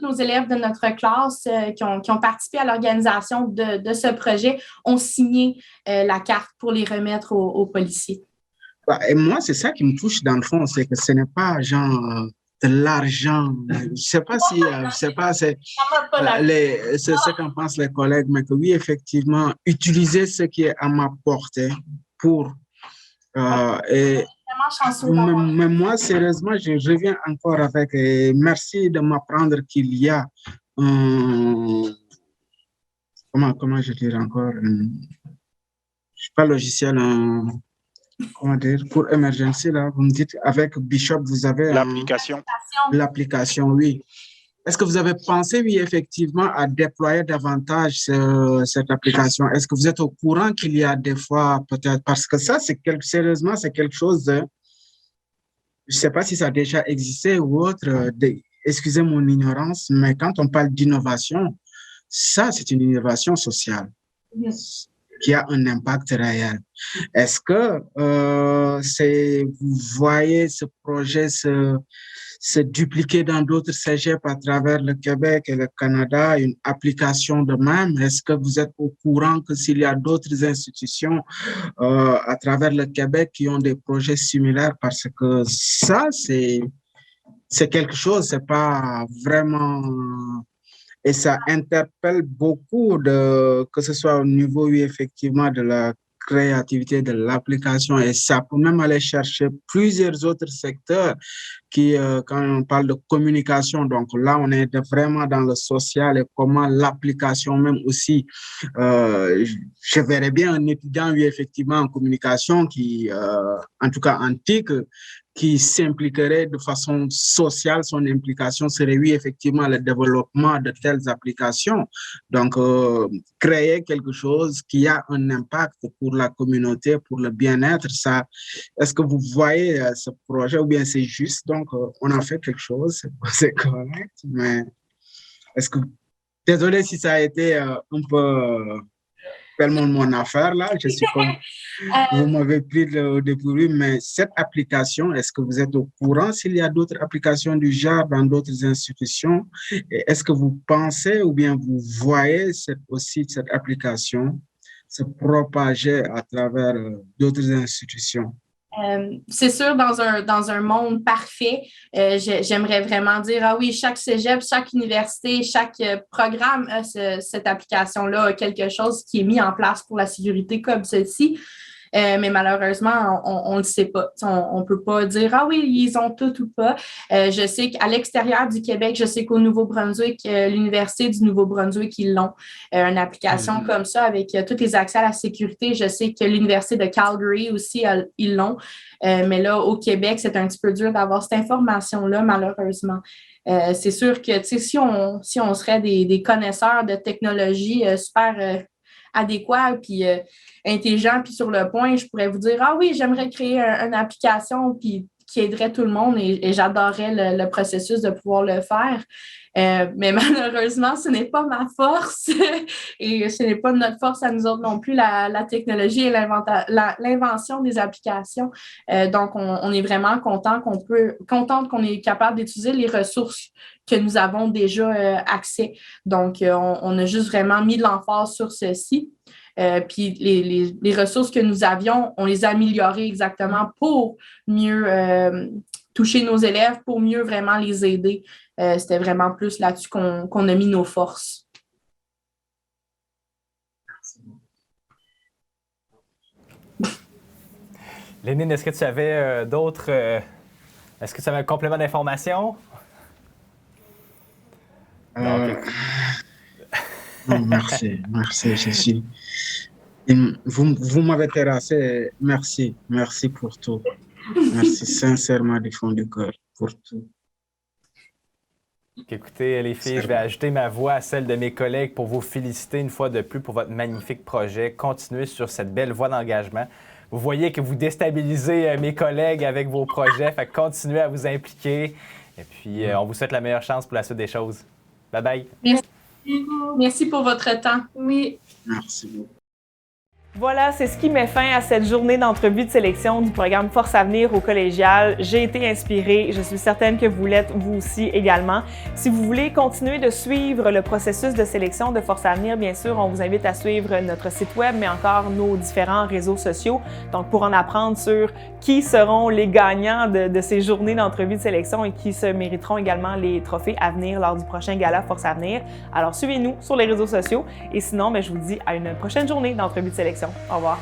nos élèves de notre classe qui ont participé à l'organisation de ce projet ont signé la carte pour les remettre aux policiers. Et moi, c'est ça qui me touche dans le fond, c'est que ce n'est pas genre... de l'argent. Je ne sais pas si, c'est ce qu'en pensent les collègues, mais que oui, effectivement, utiliser ce qui est à ma portée pour... mais moi, sérieusement, je reviens encore avec... merci de m'apprendre qu'il y a... comment je dirais encore? Je ne suis pas logiciel... comment dire, pour Emergency, là, vous me dites, avec Bishop, vous avez... L'application, oui. Est-ce que vous avez pensé, oui, effectivement, à déployer davantage cette application? Est-ce que vous êtes au courant qu'il y a des fois, peut-être, parce que ça, sérieusement, c'est quelque chose de... Je ne sais pas si ça a déjà existé ou autre, excusez mon ignorance, mais quand on parle d'innovation, ça, c'est une innovation sociale. qui a un impact réel. Est-ce que vous voyez ce projet se dupliquer dans d'autres cégeps à travers le Québec et le Canada, une application de même? Est-ce que vous êtes au courant que s'il y a d'autres institutions à travers le Québec qui ont des projets similaires? Parce que ça, c'est quelque chose, c'est pas vraiment... Et ça interpelle beaucoup, que ce soit au niveau, oui, effectivement, de la créativité de l'application, et ça peut même aller chercher plusieurs autres secteurs qui, quand on parle de communication, donc là, on est vraiment dans le social et comment l'application même aussi, je verrais bien un étudiant, oui, effectivement, en communication qui, en tout cas antique, qui s'impliquerait de façon sociale, son implication serait, oui, effectivement, le développement de telles applications. Donc, créer quelque chose qui a un impact pour la communauté, pour le bien-être, ça, est-ce que vous voyez ce projet ou bien c'est juste, donc, on a fait quelque chose, c'est correct, mais est-ce que, désolé si ça a été un peu... tellement mon affaire là, je suis comme, vous m'avez pris au dépourvu, mais cette application, est-ce que vous êtes au courant s'il y a d'autres applications du genre dans d'autres institutions? Et est-ce que vous pensez ou bien vous voyez aussi cette application se propager à travers d'autres institutions? C'est sûr, dans un monde parfait, j'aimerais vraiment dire, ah oui, chaque cégep, chaque université, chaque programme a cette application-là, a quelque chose qui est mis en place pour la sécurité comme celle-ci. Mais malheureusement, on ne le sait pas. On ne peut pas dire, ah oui, ils ont tout ou pas. Je sais qu'à l'extérieur du Québec, je sais qu'au Nouveau-Brunswick, l'Université du Nouveau-Brunswick, ils l'ont. Une application comme ça avec tous les accès à la sécurité. Je sais que l'Université de Calgary aussi, ils l'ont. Mais là, au Québec, c'est un petit peu dur d'avoir cette information-là, malheureusement. C'est sûr que si on serait des connaisseurs de technologie super adéquat puis intelligent puis sur le point, je pourrais vous dire, ah oui, j'aimerais créer une application puis qui aiderait tout le monde et j'adorerais le processus de pouvoir le faire. Mais malheureusement, ce n'est pas ma force et ce n'est pas notre force à nous autres non plus, la technologie et l'invention des applications. Donc, on est vraiment contente qu'on est capable d'utiliser les ressources que nous avons déjà accès. Donc, on a juste vraiment mis de l'emphase sur ceci. Puis les ressources que nous avions, on les a améliorées exactement pour mieux toucher nos élèves, pour mieux vraiment les aider. C'était vraiment plus là-dessus qu'on a mis nos forces. Lénine, est-ce que tu avais d'autres... est-ce que tu avais un complément d'information? Non, merci, je suis... Vous m'avez terrassé, merci pour tout. Merci sincèrement du fond du cœur pour tout. Écoutez, les filles, je vais ajouter ma voix à celle de mes collègues pour vous féliciter une fois de plus pour votre magnifique projet. Continuez sur cette belle voie d'engagement. Vous voyez que vous déstabilisez mes collègues avec vos projets, fait que continuez à vous impliquer. Et puis, on vous souhaite la meilleure chance pour la suite des choses. Bye bye. Merci. Merci pour votre temps. Oui. Merci beaucoup. Voilà, c'est ce qui met fin à cette journée d'entrevue de sélection du programme Force Avenir au collégial. J'ai été inspirée, je suis certaine que vous l'êtes vous aussi également. Si vous voulez continuer de suivre le processus de sélection de Force Avenir, bien sûr, on vous invite à suivre notre site web, mais encore nos différents réseaux sociaux. Donc, pour en apprendre sur qui seront les gagnants de ces journées d'entrevue de sélection et qui se mériteront également les trophées à venir lors du prochain gala Force Avenir. Alors, suivez-nous sur les réseaux sociaux et sinon, je vous dis à une prochaine journée d'entrevue de sélection. Au revoir.